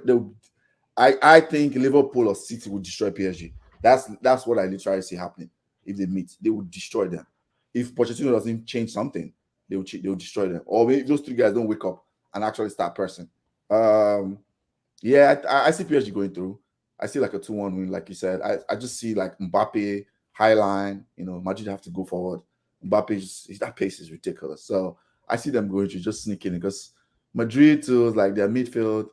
I think Liverpool or City will destroy PSG. That's what I literally see happening. If they meet, they will destroy them. If Pochettino doesn't change something, they'll destroy them. Or if those three guys don't wake up and actually start pressing. Yeah, I see PSG going through. I see like a 2-1 win, like you said. I just see like Mbappe, high line, Madrid have to go forward. Mbappe, that pace is ridiculous. So I see them going through, just sneaking in, because Madrid too, like their midfield.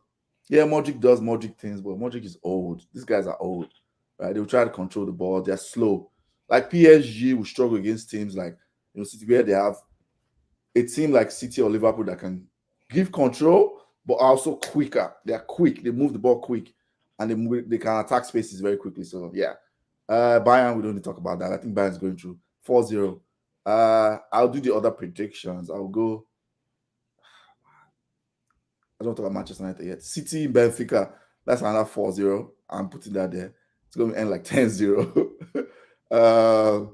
Yeah, Modric does Modric things, but Modric is old. These guys are old, right? They'll try to control the ball. They're slow. Like PSG will struggle against teams like City, where they have a team like City or Liverpool that can give control, but also quicker. They are quick. They move the ball quick, and they can attack spaces very quickly. So yeah, Bayern, we don't need to talk about that. I think Bayern's going through 4-0. I'll do the other predictions. I'll go. I don't talk about Manchester United yet. City, Benfica, that's another 4-0. I'm putting that there. It's going to end like 10-0.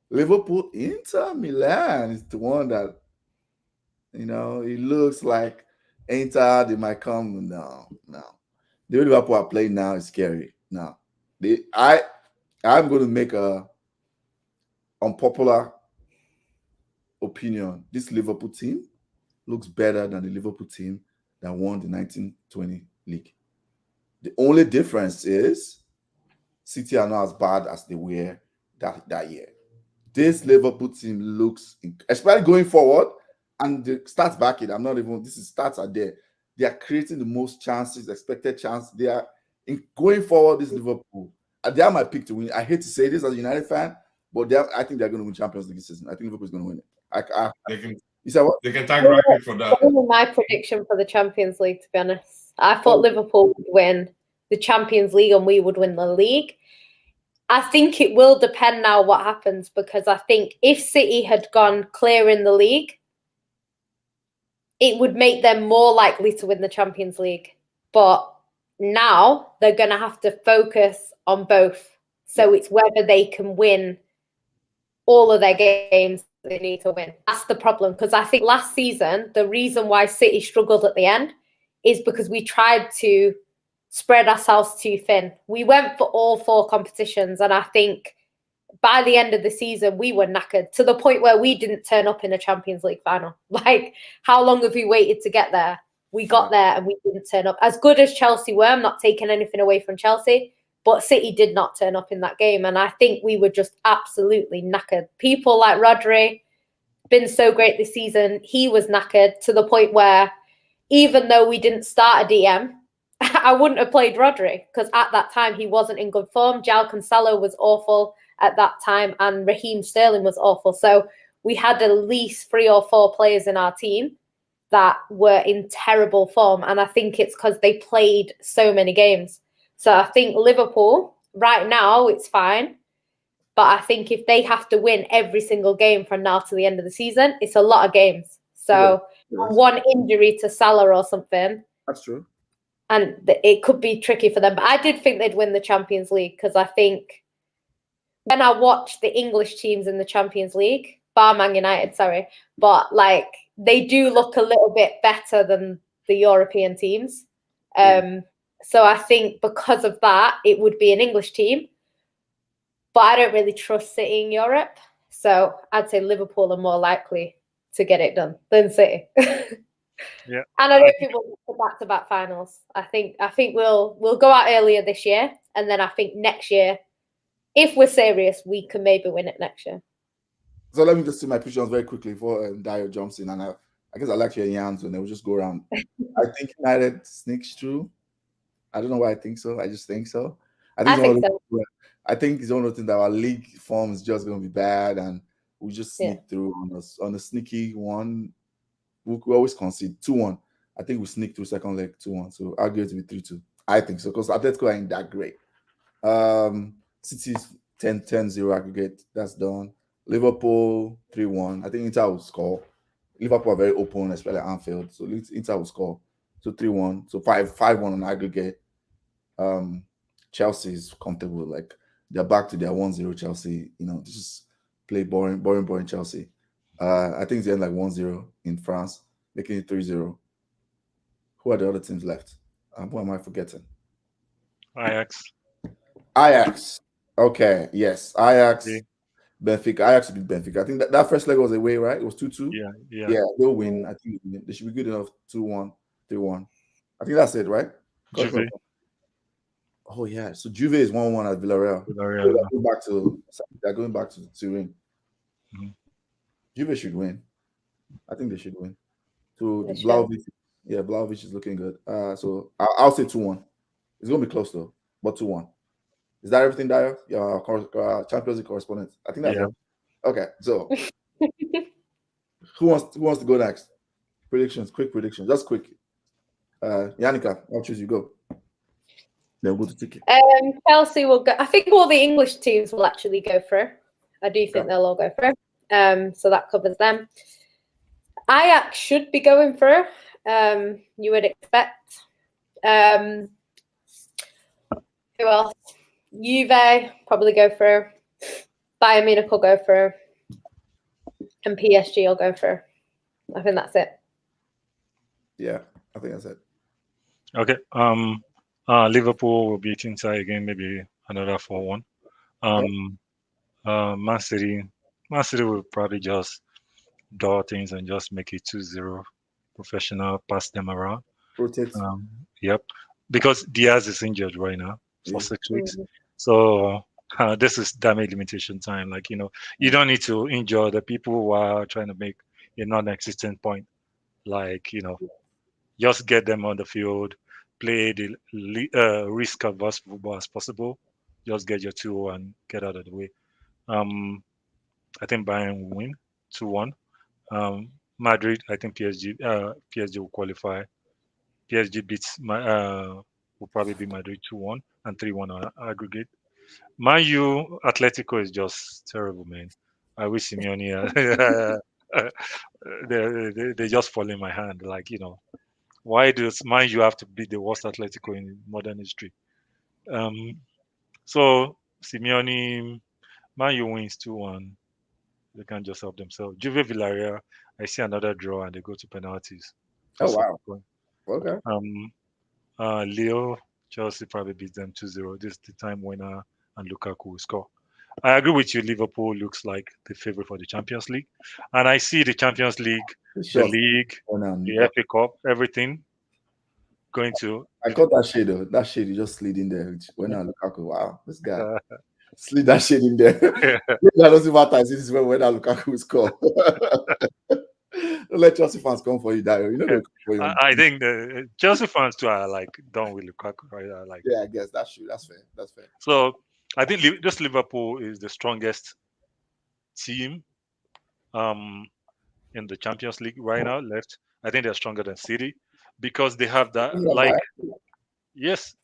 Liverpool, Inter Milan is the one that, it looks like Inter, they might come. No. The way Liverpool are playing now is scary. No. I'm going to make a unpopular opinion. This Liverpool team looks better than the Liverpool team that won the 1920 league. The only difference is City are not as bad as they were that year. This Liverpool team looks, especially going forward, and the stats back it. Stats are there. They are creating the most chances, expected chance. They are going forward. This Liverpool, they are my pick to win. I hate to say this as a United fan, but I think they're going to win Champions League this season. I think Liverpool's going to win it. You said what? They can thank Ryan for that. That was my prediction for the Champions League, to be honest. I thought Liverpool would win the Champions League and we would win the league. I think it will depend now what happens, because I think if City had gone clear in the league, it would make them more likely to win the Champions League. But now they're going to have to focus on both. So it's whether they can win all of their games they need to win. That's the problem, because I think last season, the reason why City struggled at the end is because we tried to spread ourselves too thin. We went for all 4 competitions, and I think by the end of the season, we were knackered to the point where we didn't turn up in a Champions League final. Like, how long have we waited to get there? We got there and we didn't turn up. As good as Chelsea were, I'm not taking anything away from Chelsea, but City did not turn up in that game. And I think we were just absolutely knackered. People like Rodri, been so great this season. He was knackered to the point where even though we didn't start a DM, I wouldn't have played Rodri, because at that time he wasn't in good form. João Cancelo was awful at that time, and Raheem Sterling was awful. So we had at least 3 or 4 players in our team that were in terrible form. And I think it's because they played so many games. So I think Liverpool, right now, it's fine. But I think if they have to win every single game from now to the end of the season, it's a lot of games. So one injury to Salah or something. That's true. And it could be tricky for them. But I did think they'd win the Champions League, because I think when I watch the English teams in the Champions League, bar Man United, sorry, but like they do look a little bit better than the European teams. So I think because of that, it would be an English team. But I don't really trust City in Europe. So I'd say Liverpool are more likely to get it done than City. Yeah. And I don't think we'll get to back-to-back finals. I think we'll go out earlier this year, and then I think next year, if we're serious, we can maybe win it next year. So let me just see my predictions very quickly before Dio jumps in, and I guess I like your yams, and then we'll just go around. I think United sneaks through. I don't know why I think so. I just think so. I think it's one of the things that our league form is just going to be bad, and we just sneak through on a sneaky one. We always concede 2-1. I think we sneak through second leg 2-1. So I'll give it to be 3-2. I think so, because Atletico ain't that great. City's 10-0 aggregate. That's done. Liverpool 3-1. I think Inter will score. Liverpool are very open, especially at Anfield. So Inter will score. So 3-1. So 5-1 on aggregate. Chelsea is comfortable. Like, they're back to their 1-0 Chelsea. Just play boring Chelsea. I think it's end like 1-0 in France, making it 3-0. Who are the other teams left? Who am I forgetting? Ajax. Okay, yes. Ajax. Yeah. Benfica. Ajax beat Benfica. I think that first leg was away, right? It was 2-2. Yeah, they'll win. I think they should be good enough. 2-1, 3-1. I think that's it, right? Juve. Oh yeah. So Juve is 1-1 at Villarreal. They're going back to Turin. Mm-hmm. Juve should win. I think they should win. So Vlahovic is looking good. So I'll say 2-1. It's gonna be close though, but 2-1. Is that everything, Dio? Your Champions League correspondent. I think that's it. Okay. So, who wants to go next? Predictions, quick predictions, just quick. Yannicka, I'll choose you. Go. Then we'll go to ticket. Chelsea will go. I think all the English teams will actually go through. I do think they'll all go through. So that covers them. Ajax should be going through. You would expect. Who else? Juve probably go through. Bayern Munich will go through. And PSG will go through. I think that's it. Yeah, I think that's it. Okay. Liverpool will beat Inter again, maybe another 4-1. Man City will probably just draw things and just make it 2-0. Professional, pass them around. Rotate. Yep. Because Diaz is injured right now for 6 weeks. So this is damage limitation time. Like, you don't need to injure the people who are trying to make a non-existent point. Like, just get them on the field, play the risk-averse football as possible. Just get your 2 and get out of the way. I think Bayern will win 2-1. Madrid, I think PSG will qualify. PSG beats will probably be Madrid 2-1 and 3-1 on aggregate. Man U, Atletico is just terrible, man. I wish Simeone they just fall in my hand. Like, why does Man U have to be the worst Atletico in modern history? So Simeone, Man U wins 2-1. They can't just help themselves. Juve Villarreal, I see another draw and they go to penalties. Oh wow. Okay. Leo, Chelsea probably beats them 2-0. This is the time winner and Lukaku will score. I agree with you. Liverpool looks like the favorite for the Champions League. And I see the Champions League, the league, the FA Cup, everything going to... I caught that shade though. That shade you just slid in there. When I Lukaku, wow, this guy slid that shade in there. That doesn't matter. This is when I Lukaku will score. Don't let Chelsea fans come for you, Dario. I think the Chelsea fans too are like done with Lukaku, right? Yeah, I guess that's true. That's fair. So I think just Liverpool is the strongest team in the Champions League right now left. I think they're stronger than City because they have that. Yes,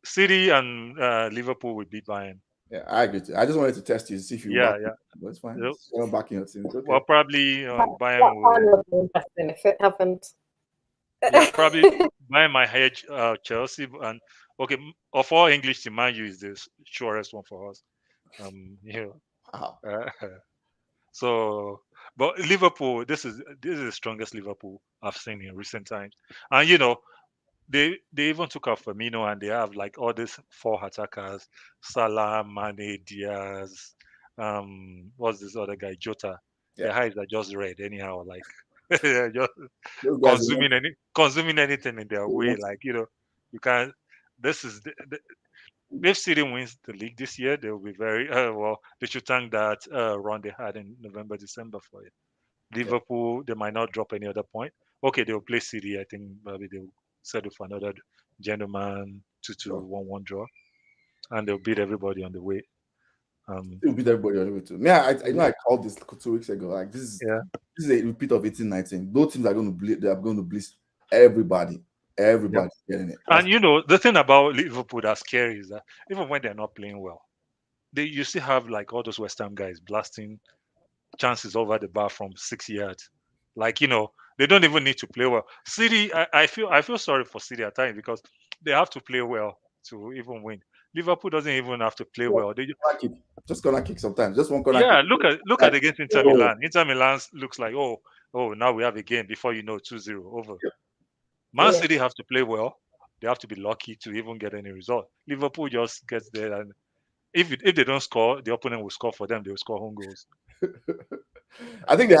City and Liverpool will beat Bayern. Yeah, I agree. I just wanted to test you to see if you. Yeah. But it's fine. You're not backing your team. It's okay. Well, probably Bayern will. Interesting if it happened. Yeah, probably Bayern might hedge Chelsea and okay. Of all English team, Man U is the surest one for us. Wow. So, but Liverpool, this is the strongest Liverpool I've seen in recent times, and they even took out Firmino and they have like all these 4 attackers: Salah, Mane, Diaz. What's this other guy? Jota. Yeah. Their eyes are just red anyhow, like just consuming anything in their way. Like you can't. This is if City wins the league this year, they will be very well. They should thank that run they had in November, December for it. Liverpool, they might not drop any other point. Okay, they will play City. I think maybe they will settle for another gentleman 2-2 1-1 draw, and they'll beat everybody on the way. They'll beat everybody on the way too. Yeah, I know. I called this 2 weeks ago. Like this is a repeat of 18-19. Those teams are going to bliss everybody. Everybody's getting it. And the thing about Liverpool that's scary is that even when they're not playing well, you still have like all those West Ham guys blasting chances over the bar from 6 yards. Like they don't even need to play well. City, I feel sorry for City at times because they have to play well to even win. Liverpool doesn't even have to play well. They just gonna kick sometimes. Just one corner. Yeah, look at against Inter Milan. Inter Milan looks like oh now we have a game before 2-0 over. Man City have to play well. They have to be lucky to even get any result. Liverpool just gets there, and if they don't score, the opponent will score for them. They will score home goals. I think.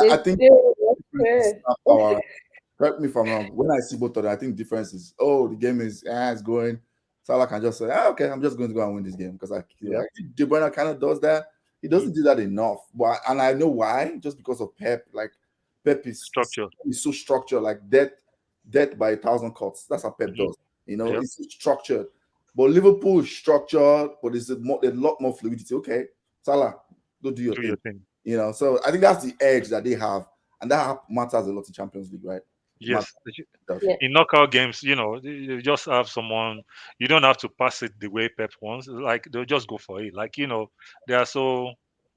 Correct me if I'm wrong. When I see both of them, I think the difference is the game is it's going. Salah can just say, okay, I'm just going to go and win this game because I think De Bruyne kind of does that. He doesn't do that enough, and I know why. Just because of Pep, like Pep is structured. He's so structured, like death by 1,000 cuts. That's how Pep does. It's so structured. But Liverpool is structured, but there's a lot more fluidity. Okay, Salah, go do your thing. You know, so I think that's the edge that they have, and that matters a lot in Champions League, right? Yes. In knockout games, you just have someone. You don't have to pass it the way Pep wants. Like they'll just go for it. Like they are so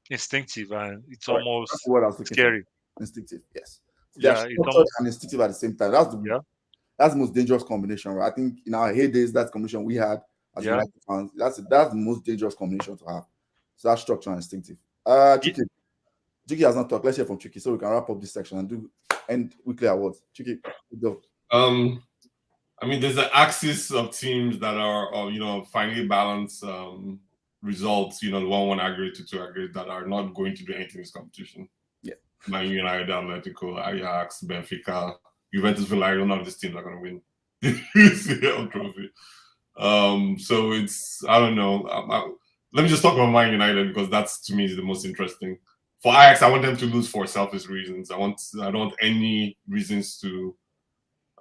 instinctive, and it's almost that's what I was looking scary. For. Instinctive, yes. Yeah, it's almost and instinctive at the same time. That's the most dangerous combination, right? I think in our heydays, that combination we had as United fans, that's the most dangerous combination to have. So that's structure and instinctive. Tricky has not talked. Let's hear from Tricky so we can wrap up this section and end weekly awards. Tricky, go. I mean, there's an axis of teams that are, finally balanced results. The 1-1 aggregate, 2-2 aggregate that are not going to do anything in this competition. Yeah, Man United, Atletico, Ajax, Benfica, Juventus, Villarreal. None of these teams are going to win the CL trophy. So it's, I don't know. Let me just talk about Man United because that's, to me, is the most interesting. For Ajax, I want them to lose for selfish reasons. I don't want any reasons to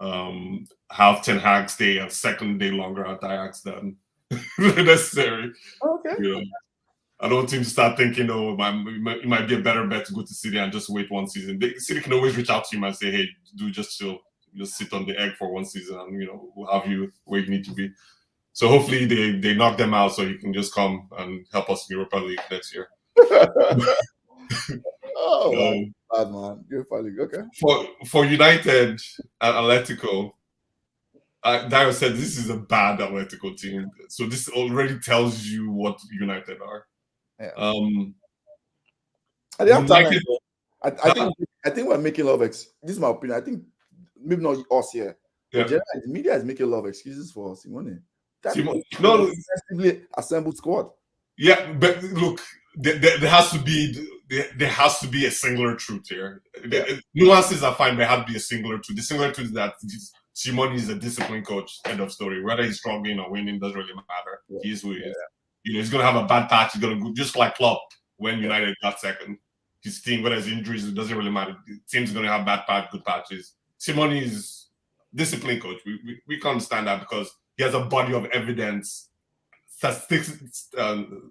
have Ten Hag stay a second day longer at Ajax than necessary. Okay. I don't want him to start thinking, it might be a better bet to go to City and just wait one season. City can always reach out to him and say, hey, do just chill. Just sit on the egg for one season and, we'll have you where you need to be. So hopefully they knock them out so he can just come and help us in Europa League next year. Bad man. Europa League, okay. For United and Atletico, Dario said this is a bad Atletico team. So this already tells you what United are. Yeah. I think we're making a lot of this is my opinion. I think maybe not us here. But the media is making a lot of excuses for Simone. That's no assembled squad. Yeah, but look, there has to be a singular truth here. Nuances are fine, but there has to be a singular truth. The singular truth is that Simone is a disciplined coach. End of story. Whether he's struggling or winning doesn't really matter. Yeah. He is who he is. He's gonna have a bad patch. He's gonna go just like Klopp when United got second. His team, whether it's injuries, it doesn't really matter. The team's gonna have bad patch, good patches. Simone is disciplined coach. We can understand that because he has a body of evidence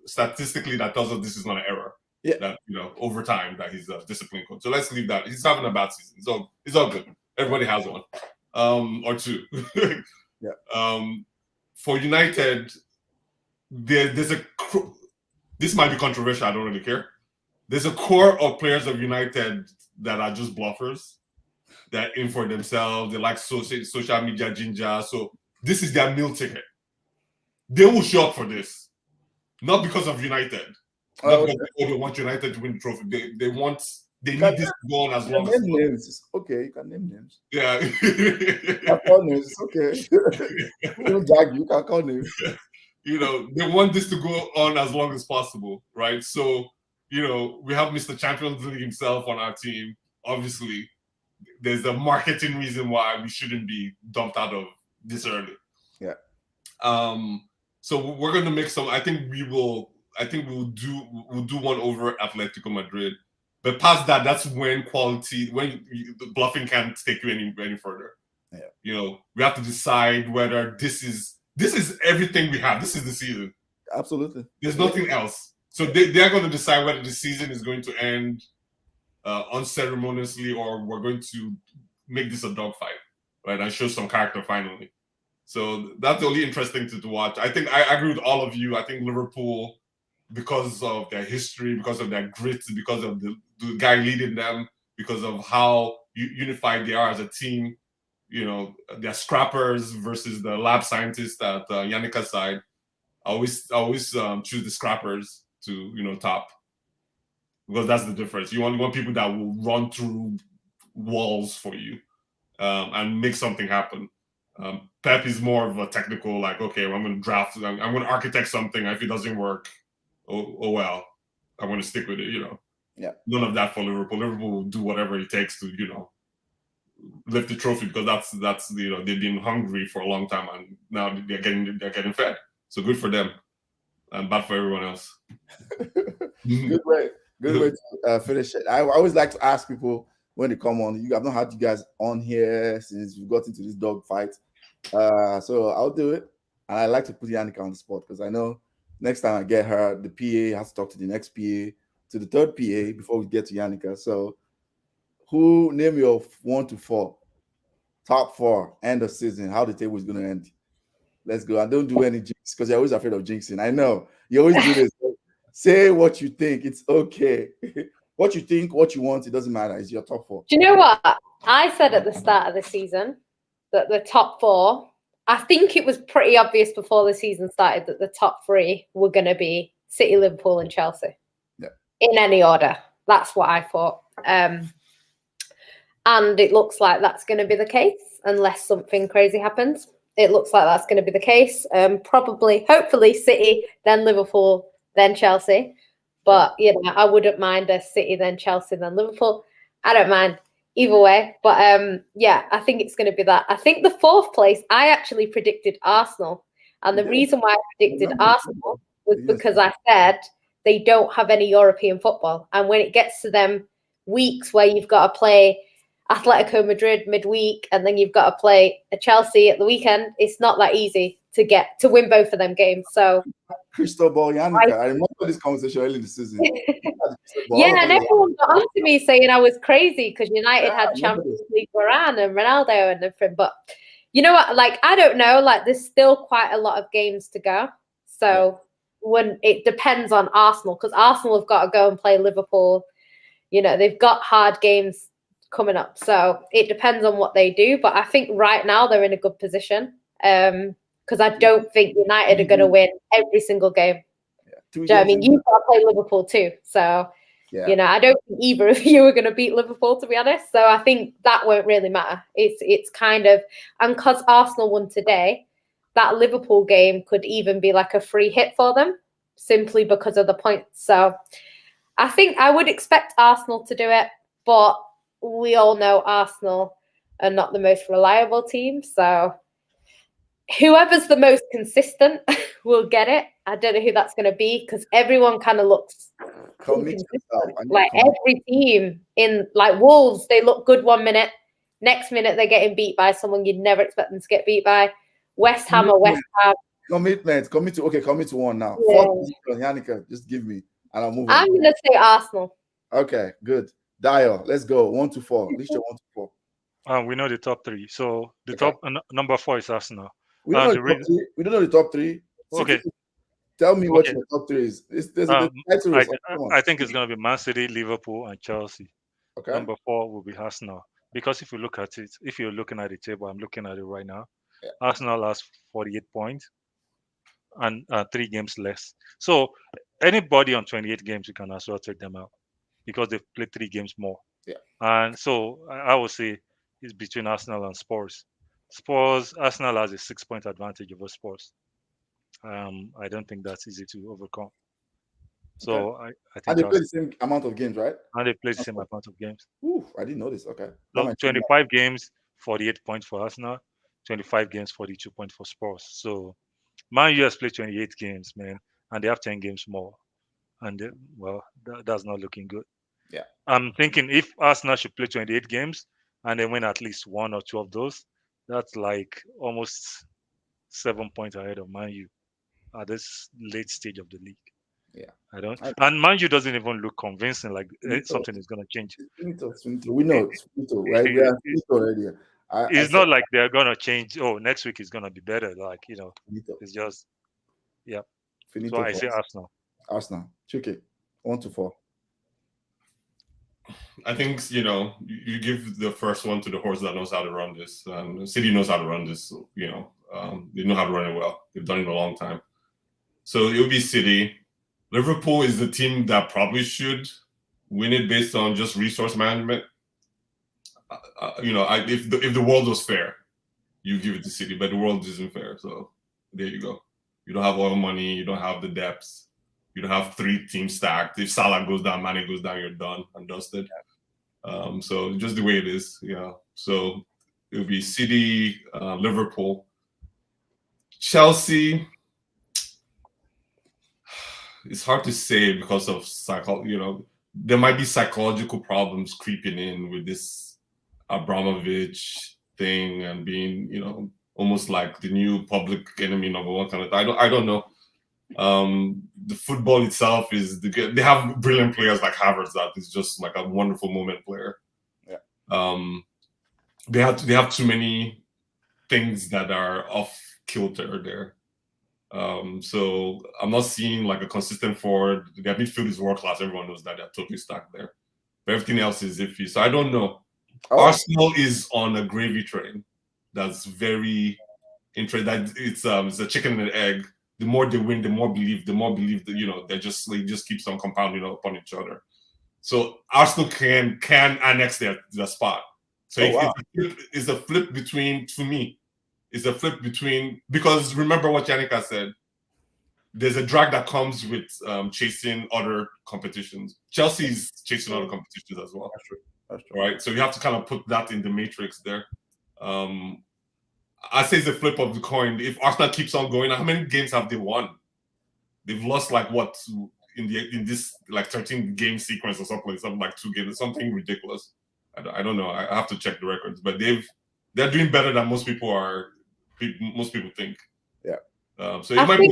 statistically that tells us this is not an error. Yeah. That over time that he's a disciplined coach. So let's leave that. He's having a bad season. It's all good. Everybody has one. Or two. For United, this might be controversial. I don't really care. There's a core of players of United that are just bluffers. They're in for themselves. They like social media ginger. So this is their meal ticket. They will show up for this, not because of United. Not because they want United to win the trophy. They need this to go on as long as names. Okay, you can name names. Yeah. You can call names. Okay. You can call names. They want this to go on as long as possible, right? So, we have Mr. Champions League himself on our team. Obviously, there's a marketing reason why we shouldn't be dumped out of this early. Yeah. So we're going to make some. I think we'll do one over Atletico Madrid. But past that, that's when the bluffing can't take you any further. Yeah. We have to decide whether this is everything we have. This is the season. Absolutely. There's nothing else. So they're going to decide whether the season is going to end unceremoniously or we're going to make this a dogfight, right? And show some character finally. So that's the only interesting to watch. I think I agree with all of you. I think Liverpool, because of their history, because of their grit, because of the guy leading them, because of how unified they are as a team, they're scrappers versus the lab scientists at Yannika's side. I always choose the scrappers to top because that's the difference. You want people that will run through walls for you and make something happen. Pep is more of a technical, like, okay, well, I'm going to draft, I'm going to architect something. If it doesn't work, oh well, I'm going to stick with it, Yeah. None of that for Liverpool. Liverpool will do whatever it takes to, lift the trophy because that's they've been hungry for a long time and now they're getting fed. So good for them and bad for everyone else. Good way to finish it. I always like to ask people when they come on. I've not had you guys on here since we got into this dog fight. So I'll do it. and I like to put Yannicka on the spot because I know next time I get her, the PA has to talk to the next PA, to the third PA before we get to Yannicka. So, who name your 1 to 4, top 4, end of season, how the table is going to end? Let's go. And don't do any jinx because you're always afraid of jinxing. I know you always do this. Say what you think. It's okay. What you think, what you want, it doesn't matter. It's your top 4. Do you know what I said at the start of the season? That the top 4, I think it was pretty obvious before the season started that the top 3 were going to be City, Liverpool, and Chelsea. Yeah. In any order. That's what I thought. And it looks like that's going to be the case unless something crazy happens. It looks like that's going to be the case. Probably, hopefully, City, then Liverpool, then Chelsea. But, you know, I wouldn't mind a City, then Chelsea, then Liverpool. I don't mind either way. But, yeah, I think it's going to be that. I think the 4th place, I actually predicted Arsenal. And the reason why I predicted Arsenal was because I said they don't have any European football. And when it gets to them weeks where you've got to play Atletico Madrid midweek and then you've got to play a Chelsea at the weekend, it's not that easy to win both of them games. So Cristobal Yannicka, I remember this conversation early in the season. Yeah, and everyone got on to me saying I was crazy because United had Champions League Varane and Ronaldo and everything. But you know what? Like, I don't know. Like, there's still quite a lot of games to go. So when it depends on Arsenal, because Arsenal have got to go and play Liverpool. You know, they've got hard games coming up. So it depends on what they do. But I think right now they're in a good position because I don't think United are going to win every single game. Do you know what I mean? You've got to play Liverpool too. So, you know, I don't think either of you are going to beat Liverpool, to be honest. So I think that won't really matter. It's kind of, and because Arsenal won today, that Liverpool game could even be like a free hit for them simply because of the points. So I think I would expect Arsenal to do it, but we all know Arsenal are not the most reliable team. So whoever's the most consistent will get it. I don't know who that's going to be because everyone kind of looks like every team in like Wolves. They look good 1 minute, next minute they're getting beat by someone you'd never expect them to get beat by. West Ham or West Ham. Commitment to one now. Yeah. Yannicka, just give me and I'll move on. I'm going to say Arsenal. Okay, good. Dial, let's go. 1 to 4. List 1 to 4. We know the top 3. So the top number 4 is Arsenal. We don't know the top 3. Okay. Tell me what your top 3 is. I think it's going to be Man City, Liverpool, and Chelsea. Okay. Number 4 will be Arsenal. Because if you look at it, if you're looking at the table, I'm looking at it right now. Yeah. Arsenal has 48 points and 3 games less. So anybody on 28 games, you can as well take them out because they've played 3 games more. Yeah. And so I would say it's between Arsenal and Spurs. Arsenal has a 6-point advantage over Spurs. I don't think that's easy to overcome. So I think. And they play the same amount of games, right? And they play the same amount of games. Ooh, I didn't know this. Okay. So 25 games, 48 points for Arsenal. 25 games, 42 points for Spurs. So Man U has played 28 games, man, and they have 10 games more. And that's not looking good. Yeah. I'm thinking if Arsenal should play 28 games and they win at least 1 or 2 of those, that's like almost 7 points ahead of Man U at this late stage of the league. Yeah. And Man U doesn't even look convincing, like something is going to change. We know it's right? We are already. It's not like they're going to change. Oh, next week is going to be better. Like, you know, it's just, So I say Arsenal. Chike, 1 to 4. I think, you know, you give the first one to the horse that knows how to run this. City knows how to run this, you know. They know how to run it well. They've done it a long time. So it'll be City. Liverpool is the team that probably should win it based on just resource management. You know, if the world was fair, you give it to City, but the world isn't fair. So there you go. You don't have oil money. You don't have the depths. You don't have 3 teams stacked. If Salah goes down, Mane goes down, you're done and dusted. So just the way it is, you know. So it'll be City, Liverpool, Chelsea. It's hard to say because of you know, there might be psychological problems creeping in with this Abramovich thing and being, you know, almost like the new public enemy number one kind of. I don't know. The football itself they have brilliant players like Havertz that is just like a wonderful moment player. Yeah. They have too many things that are off kilter there. So I'm not seeing like a consistent forward. Their midfield is world class. Everyone knows that they're totally stacked there. But everything else is iffy. So I don't know. Arsenal is on a gravy train. That's very interesting. It's a chicken and an egg. The more they win, the more believe that they just keeps on compounding upon each other. So Arsenal can annex their spot. So it's a flip between, for me, it's a flip between, because remember what Yannick said, there's a drag that comes with chasing other competitions. Chelsea's chasing other competitions as well. That's true. Right? So you have to kind of put that in the matrix there. I say it's a flip of the coin. If Arsenal keeps on going, how many games have they won? They've lost like what in this like 13 game sequence or something like 2 games, something ridiculous. I don't know. I have to check the records, but they're doing better than most people think. Yeah. So it might be.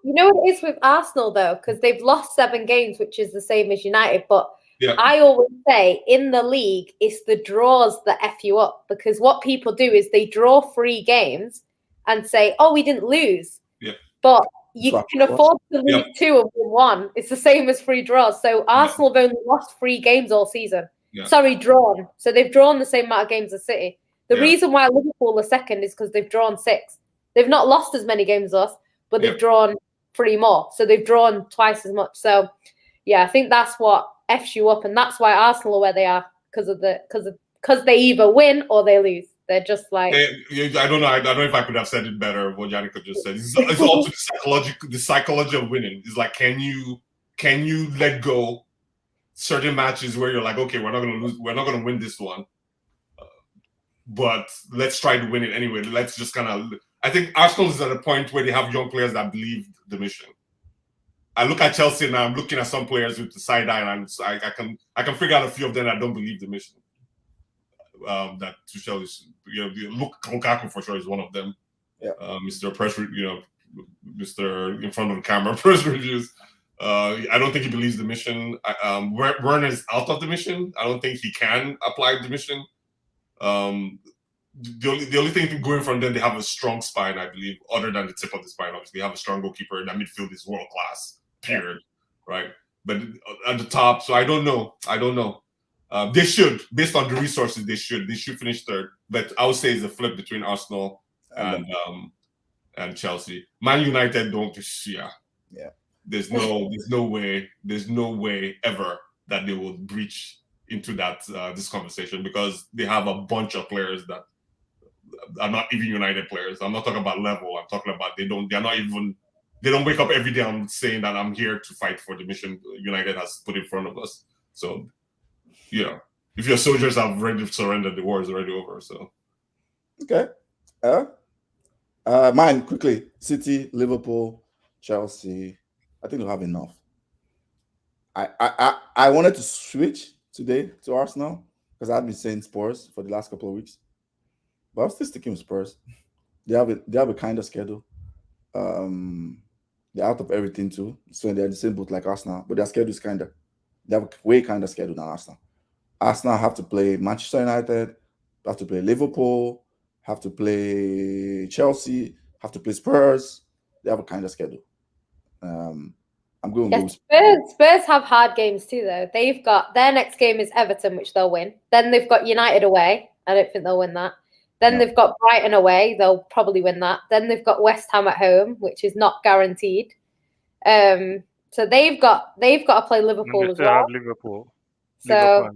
You know what it is with Arsenal though, because they've lost 7 games, which is the same as United. But I always say in the league, it's the draws that F you up, because what people do is they draw 3 games and say, "Oh, we didn't lose." Yeah. But you can afford to lose 2 and win 1. It's the same as 3 draws. So Arsenal have only lost 3 games all season. Yeah. Sorry, drawn. So they've drawn the same amount of games as City. The reason why Liverpool are second is because they've drawn 6. They've not lost as many games as us, but they've drawn 3 more. So they've drawn twice as much. So yeah, I think that's what F's you up, and that's why Arsenal are where they are, because they either win or they lose. They're just like I don't know. I don't know if I could have said it better. What Yannick just said. It's all to the psychology of winning. It's like, can you let go certain matches where you're like, okay, we're not going to lose, we're not going to win this one, but let's try to win it anyway. Let's just kind of. I think Arsenal is at a point where they have young players that believe the mission. I look at Chelsea and I'm looking at some players with the side eye, and I can figure out a few of them that don't believe the mission. That Tuchel is, look, Lukaku for sure is one of them. Yeah. Mr. Press, Mr. in front of the camera press reviews. I don't think he believes the mission. Werner is out of the mission. I don't think he can apply the mission. The only thing going from them, they have a strong spine, I believe, other than the tip of the spine. Obviously, they have a strong goalkeeper. That midfield is world class, period. Right? But at the top, so I don't know. They should, based on the resources, they should finish 3rd. But I would say it's a flip between Arsenal and Chelsea. Man United don't. Yeah. There's no way ever that they will breach into that this conversation, because they have a bunch of players that are not even United players. I'm not talking about level. I'm talking about they don't wake up every day and saying that I'm here to fight for the mission United has put in front of us. So, if your soldiers have ready to surrender, the war is already over. So, okay. Mine quickly: City, Liverpool, Chelsea. I think we'll have enough. I wanted to switch today to Arsenal because I've been saying Spurs for the last couple of weeks, but I'm still sticking with Spurs. They have a kind of schedule. They're out of everything too, so they're in the same boat like Arsenal, but their schedule is they have a way kind of schedule than Arsenal. Arsenal have to play Manchester United, have to play Liverpool, have to play Chelsea, have to play Spurs. They have a kind of schedule. I'm going with Spurs have hard games too, though. They've got their next game is Everton, which they'll win. Then they've got United away. I don't think they'll win that. Then they've got Brighton away. They'll probably win that. Then they've got West Ham at home, which is not guaranteed. So they've got to play Liverpool as well. Liverpool. So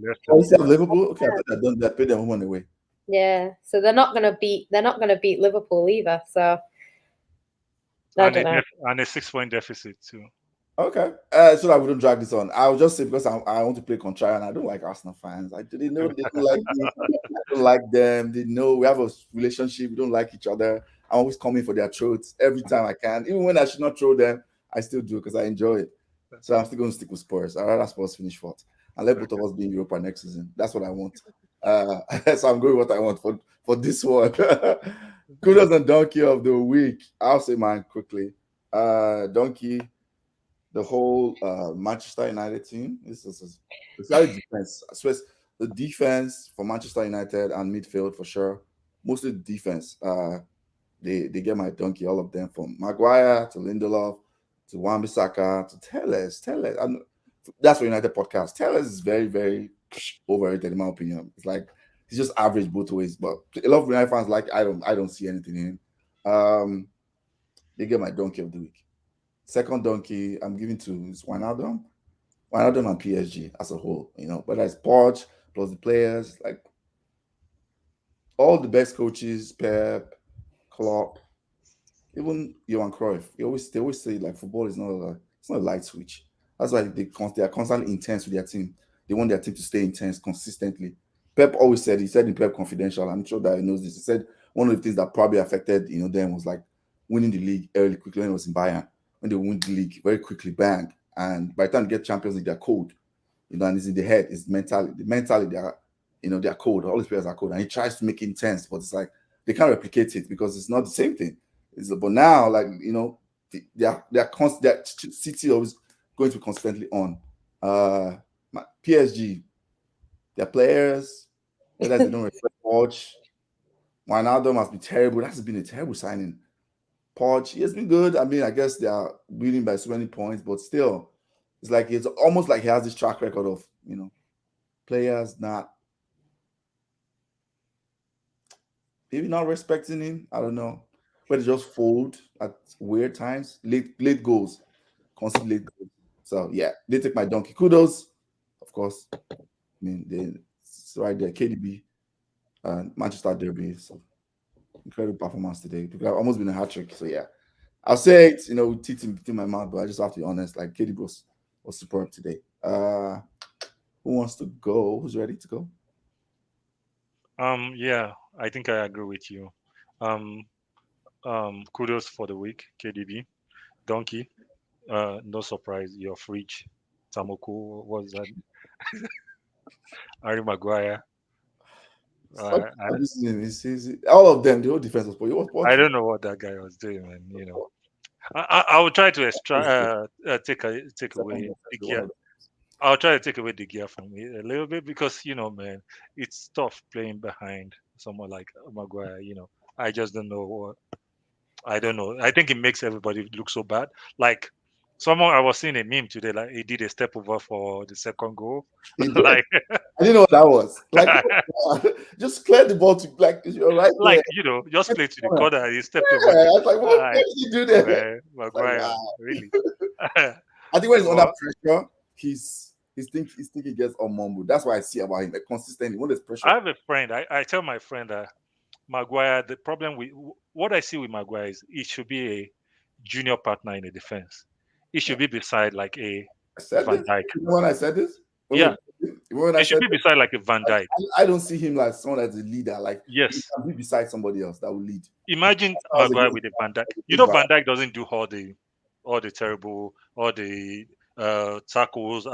Liverpool. Okay, I thought they paid them home and away. Yeah, so they're not gonna beat Liverpool either. So I don't know. And a 6-point deficit too. Okay, so that we don't drag this on, I'll just say, because I want to play contrarian, I don't like Arsenal fans. They know they don't like me. I don't like them. They know we have a relationship. We don't like each other. I'm always coming for their throats every time I can. Even when I should not throw them, I still do because I enjoy it. So I'm still going to stick with Spurs. I'd rather Spurs finish 4th and let both of us be in Europa next season. That's what I want. So I'm going with what I want for this one. Kudos and donkey of the week. I'll say mine quickly. Donkey, the whole Manchester United team. This is especially defense. Especially the defense for Manchester United and midfield for sure. Mostly the defense. They get my donkey, all of them, from Maguire to Lindelof to Wan-Bissaka to Telles. And that's for United podcast. Telles is very, very overrated in my opinion. It's like he's just average both ways. But a lot of United fans I don't see anything in him. They get my donkey of the week. Second donkey I'm giving to is Wijnaldum and PSG as a whole. Whether it's Poch plus the players, like all the best coaches, Pep, Klopp, even Johan Cruyff. They always say like football is not a light switch. That's why they are constantly intense with their team. They want their team to stay intense consistently. Pep always said, he said in Pep Confidential, I'm sure that he knows this. He said one of the things that probably affected them was like winning the league early quickly when it was in Bayern. When they win the league very quickly, bang. And by the time they get Champions League, they're cold. And it's in the head, it's mentally. They are, they're cold. All these players are cold. And he tries to make it intense, but it's like they can't replicate it because it's not the same thing. But now, like, they're City always going to be constantly on. PSG, their players, whether they don't respect Poch. Wijnaldum has been terrible. That has been a terrible signing. Poch, he has been good. I mean, I guess they are winning by so many points, but still, it's almost like he has this track record of, players maybe not respecting him. I don't know. But they just fold at weird times. Late goals. Constantly late goals. So, yeah, they take my donkey. Kudos, of course. I mean, it's right there. KDB, Manchester Derby. So, incredible performance today. It could have almost been a hat trick. So, yeah. I'll say it, with teeth in my mouth, but I just have to be honest. Like, KDB was superb today. Who wants to go? Who's ready to go? Yeah, I think I agree with you. Kudos for the week, KDB. Donkey, no surprise, your fridge. Tamoku, was that? Harry Maguire. All of them, the whole defense was poor. I don't know what that guy was doing, man. I will try to take away the gear. I'll try to take away the gear from it a little bit because man, it's tough playing behind someone like Maguire. I just don't know what. I don't know. I think it makes everybody look so bad. Like I was seeing a meme today, like he did a step over for the second goal. Like I didn't know what that was. Like just clear the ball to you're right. Like just play to the corner. He stepped over. I was like, what did you do there? Maguire, like, wow. Really? I think when he's under pressure, he's thinking he gets unmumbled. That's what I see about him, like consistently. When there's pressure. I have a friend. I tell my friend that Maguire, the problem with what I see with Maguire is he should be a junior partner in the defense. He should be beside like a Van Dijk. When I said this? He should be beside like a Van Dijk. I don't see him like someone that's a leader. Like yes, he can be beside somebody else that will lead. Imagine Maguire with a Van Dijk. Van Dijk doesn't do all the terrible, all the tackles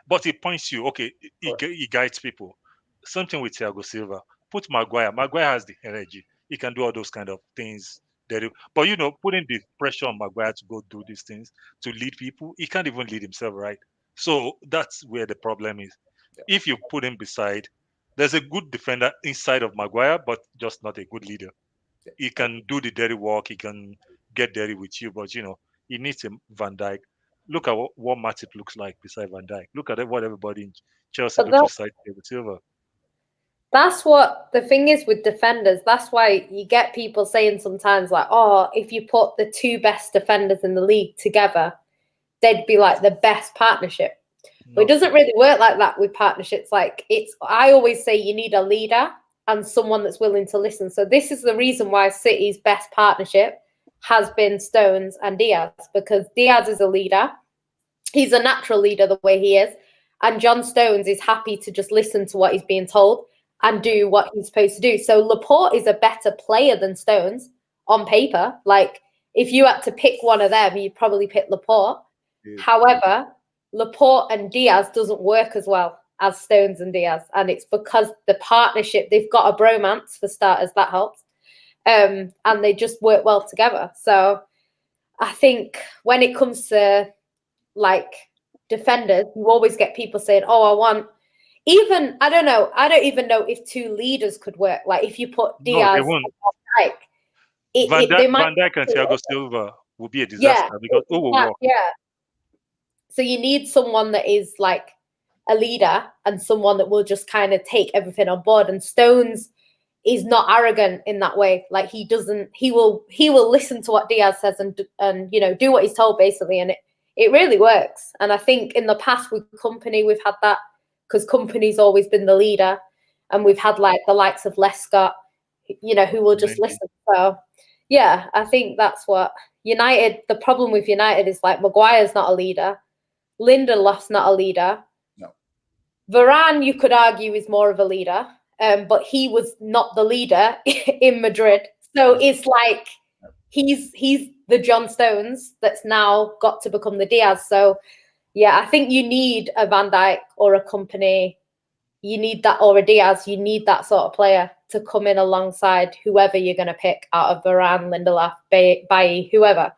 but he points you. Okay, he guides people. Something with Thiago Silva. Put Maguire. Maguire has the energy. He can do all those kind of things. But putting the pressure on Maguire to go do these things, to lead people, he can't even lead himself, right? So that's where the problem is. Yeah. If you put him beside, there's a good defender inside of Maguire, but just not a good leader. Yeah. He can do the dirty work. He can get dirty with you, but he needs a Van Dijk. Look at what Matip looks like beside Van Dijk. Look at what everybody in Chelsea looks beside David Silva. That's what the thing is with defenders. That's why you get people saying sometimes like, oh, if you put the two best defenders in the league together, they'd be like the best partnership. No. But it doesn't really work like that with partnerships. Like I always say you need a leader and someone that's willing to listen. So this is the reason why City's best partnership has been Stones and Diaz, because Diaz is a leader. He's a natural leader the way he is. And John Stones is happy to just listen to what he's being told and do what he's supposed to do. So Laporte is a better player than Stones on paper. Like, if you had to pick one of them, you'd probably pick Laporte. Yeah. However, Laporte and Diaz doesn't work as well as Stones and Diaz. And it's because the partnership, they've got a bromance for starters, that helps. and they just work well together. So I think when it comes to like defenders, you always get people saying, "Oh, I want." Even I don't know. I don't even know if two leaders could work. Like if you put Diaz and Van Dijk, they might. Van Dijk and Thiago Silva would be a disaster because overwork. Yeah. So you need someone that is like a leader and someone that will just kind of take everything on board. And Stones is not arrogant in that way. Like he doesn't. He will listen to what Diaz says and do what he's told basically. And it really works. And I think in the past with Company we've had that. Because Company's always been the leader, and we've had like the likes of Lescott, who will just listen. So, yeah, I think that's what United. The problem with United is like Maguire's not a leader, Lindelof's not a leader. No, Varane, you could argue, is more of a leader, but he was not the leader in Madrid. So it's like he's the John Stones that's now got to become the Diaz. So. Yeah, I think you need a Van Dijk or a Company. You need that, or a Diaz. You need that sort of player to come in alongside whoever you're going to pick out of Varane, Lindelof, Bailly, whoever.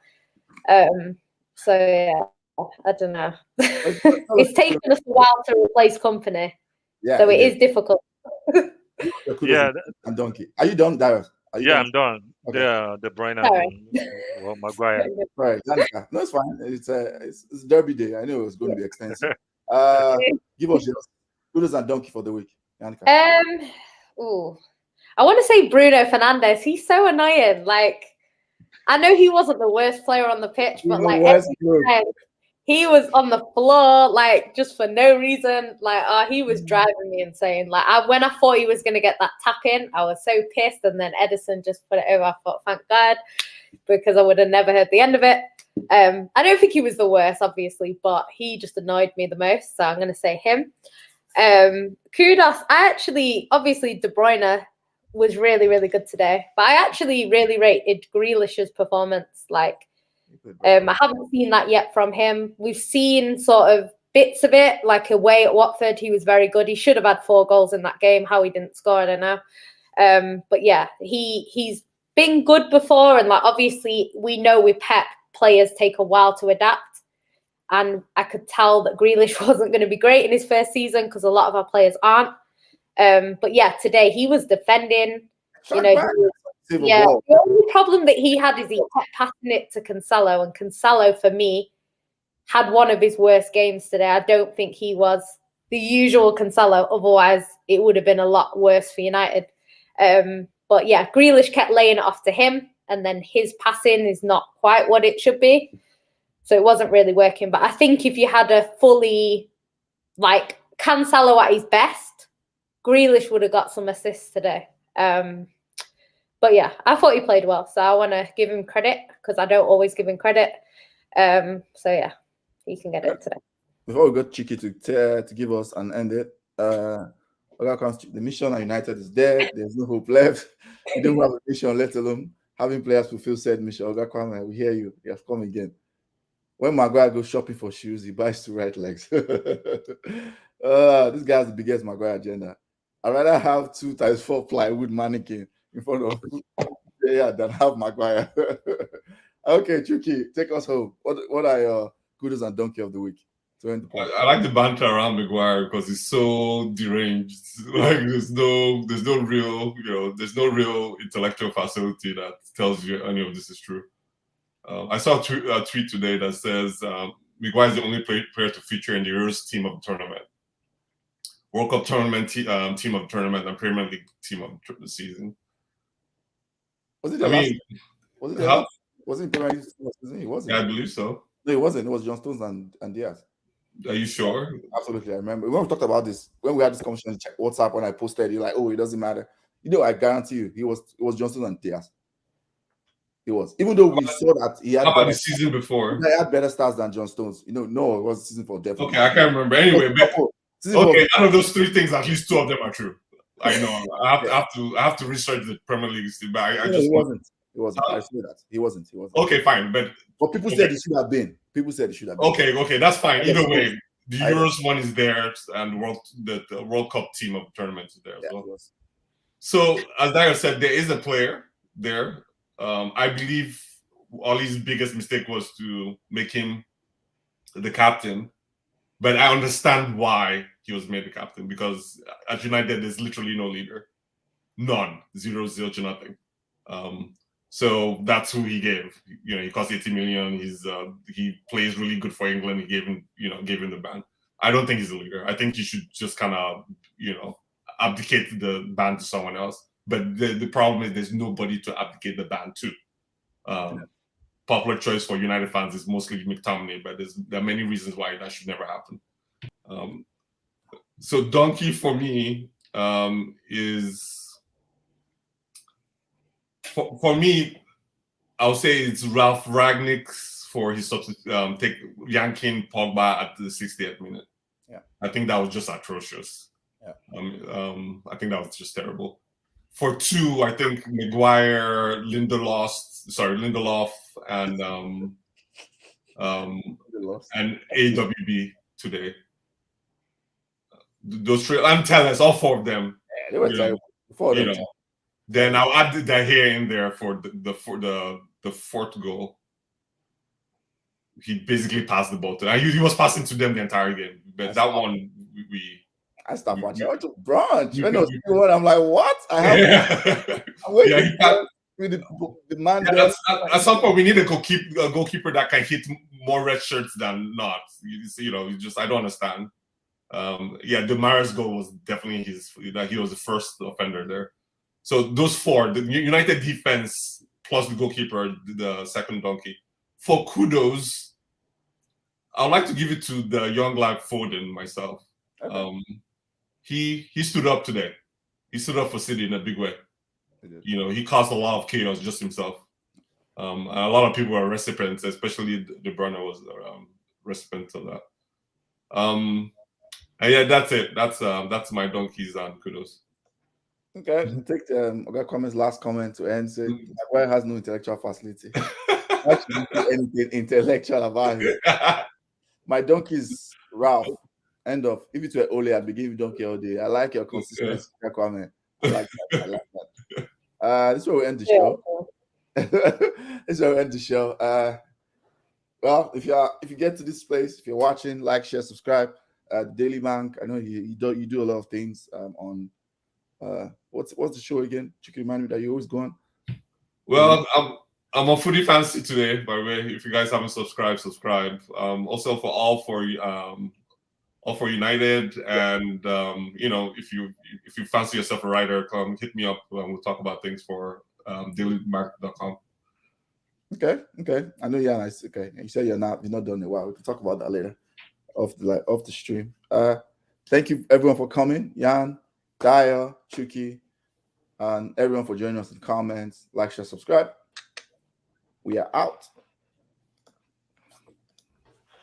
So, yeah, I don't know. It's taken us a while to replace Company. Yeah, so it is difficult. Yeah. And Donkey. Are you done, Darius? I'm done. Okay. De Bruyne and Maguire. Right, no, it's fine. It's Derby Day. I knew it was going to be extensive. Give us yours. Kudos and Donkey for the week. Yannicka. I want to say Bruno Fernandes. He's so annoying. Like, I know he wasn't the worst player on the pitch, but like every time he was on the floor, like just for no reason. Like, he was driving me insane. Like, when I thought he was going to get that tap in, I was so pissed. And then Edison just put it over. I thought, thank God, because I would have never heard the end of it. I don't think he was the worst, obviously, but he just annoyed me the most. So I'm going to say him. Kudos. Obviously, De Bruyne was really, really good today. But I actually really rated Grealish's performance. Like, I haven't seen that yet from him. We've seen sort of bits of it, like away at Watford. He was very good. He should have had 4 goals in that game. How he didn't score, I don't know. But yeah, he's been good before. And like, obviously, we know with Pep, players take a while to adapt. And I could tell that Grealish wasn't going to be great in his first season because a lot of our players aren't. But yeah, today he was defending. The only problem that he had is he kept passing it to Cancelo, and Cancelo, for me, had one of his worst games today. I don't think he was the usual Cancelo. Otherwise, it would have been a lot worse for United. But yeah, Grealish kept laying it off to him, and then his passing is not quite what it should be. So it wasn't really working. But I think if you had a fully, like, Cancelo at his best, Grealish would have got some assists today. But yeah, I thought he played well. So I want to give him credit because I don't always give him credit. So yeah, he can get it today. Before we got cheeky to give us and end it, the mission at United is dead. There's no hope left. We don't have a mission, let alone having players fulfill said mission. Oga Kwame, we hear you. You have come again. When Maguire goes shopping for shoes, he buys 2 right legs. This guy has the biggest Maguire agenda. I'd rather have 2 x 4 plywood mannequin in front of than have Maguire. Okay, Chucky, take us home. What are your Kudos and Donkey of the week? I like the banter around Maguire because he's so deranged. Like there's no real, there's no real intellectual facility that tells you any of this is true. I saw a tweet today that says Maguire is the only player to feature in the Euros team of the tournament, World Cup tournament team of the tournament, and Premier League team of the season. Was it the last? Was it Premier League? It wasn't. Yeah, I believe so. No, it wasn't. It was John Stones and Diaz. Are you sure? Absolutely, I remember. When we talked about this, when we had this conversation, check WhatsApp when I posted, you're like, oh, it doesn't matter. I guarantee you, it was John Stones and Diaz. It was. Even though we saw that he had the season before. He had better stats than John Stones. No, it was the season for depth. Okay, I can't remember. Anyway, out of those 3 things, at least 2 of them are true. I know. I have to research the Premier League, but I just wasn't. It wasn't. I say that. He wasn't. Okay, fine. But people said it should have been. Okay, that's fine. Either way, the Euros one is there, and the World Cup team of the tournament is there as well. So, as Darius said, there is a player there. I believe Ollie's biggest mistake was to make him the captain, but I understand why he was made the captain, because at United there's literally no leader, none, zero, zilch, nothing. So that's who he gave. You know, he cost 80 million. He plays really good for England. He gave him the ban. I don't think he's a leader. I think you should just kind of, abdicate the ban to someone else. But the problem is there's nobody to abdicate the ban to. Popular choice for United fans is mostly McTominay, but there are many reasons why that should never happen. So Donkey for me is, for me, I'll say it's Ralph Ragnick's for his take yanking Pogba at the 60th minute. Yeah, I think that was just atrocious. Yeah, I think that was just terrible. For 2, I think Maguire, Lindelof, and AWB today. Those 3, and Tellez, all 4 of them. Yeah, they were terrible. Then I'll add that here in there for the 4th goal. He basically passed the ball to them. He was passing to them the entire game, but that one I stopped watching. I went to brunch. When I was doing, I'm like, what? I'm waiting with the man. At some point, we need a goalkeeper that can hit more red shirts than not. I don't understand. The Mahrez goal was definitely he was the first offender there. So those 4, the United defense plus the goalkeeper, the second donkey. For kudos, I'd like to give it to the young lad Foden myself. Okay. He stood up today. He stood up for City in a big way. He caused a lot of chaos just himself. A lot of people are recipients, especially De Bruyne was recipient of that. And yeah, that's it. That's my donkeys and kudos. Okay, take the comments. Last comment to end. Say Maguire has no intellectual facility. Actually, anything intellectual about him. My donkey's Ralph. End of. If it were Ole, I'd be giving donkey all day. I like your consistency comment. I like that. This is where we end the show. This is where we end the show. Well, if you get to this place, if you're watching, like, share, subscribe. Daily Bank. I know you do a lot of things on. What's the show again? You can remind me that you always go on. Well, I'm on Foodie Fancy today, by the way. If you guys haven't subscribed, subscribe. Also for all for United, and if you fancy yourself a writer, come hit me up. We'll talk about things for dailymark.com. Okay. I know you're nice. Okay, you said you're not done in a while. We can talk about that later off the stream. Thank you everyone for coming. Jan, Daya, Chuki, and everyone for joining us in the comments. Like, share, subscribe. We are out.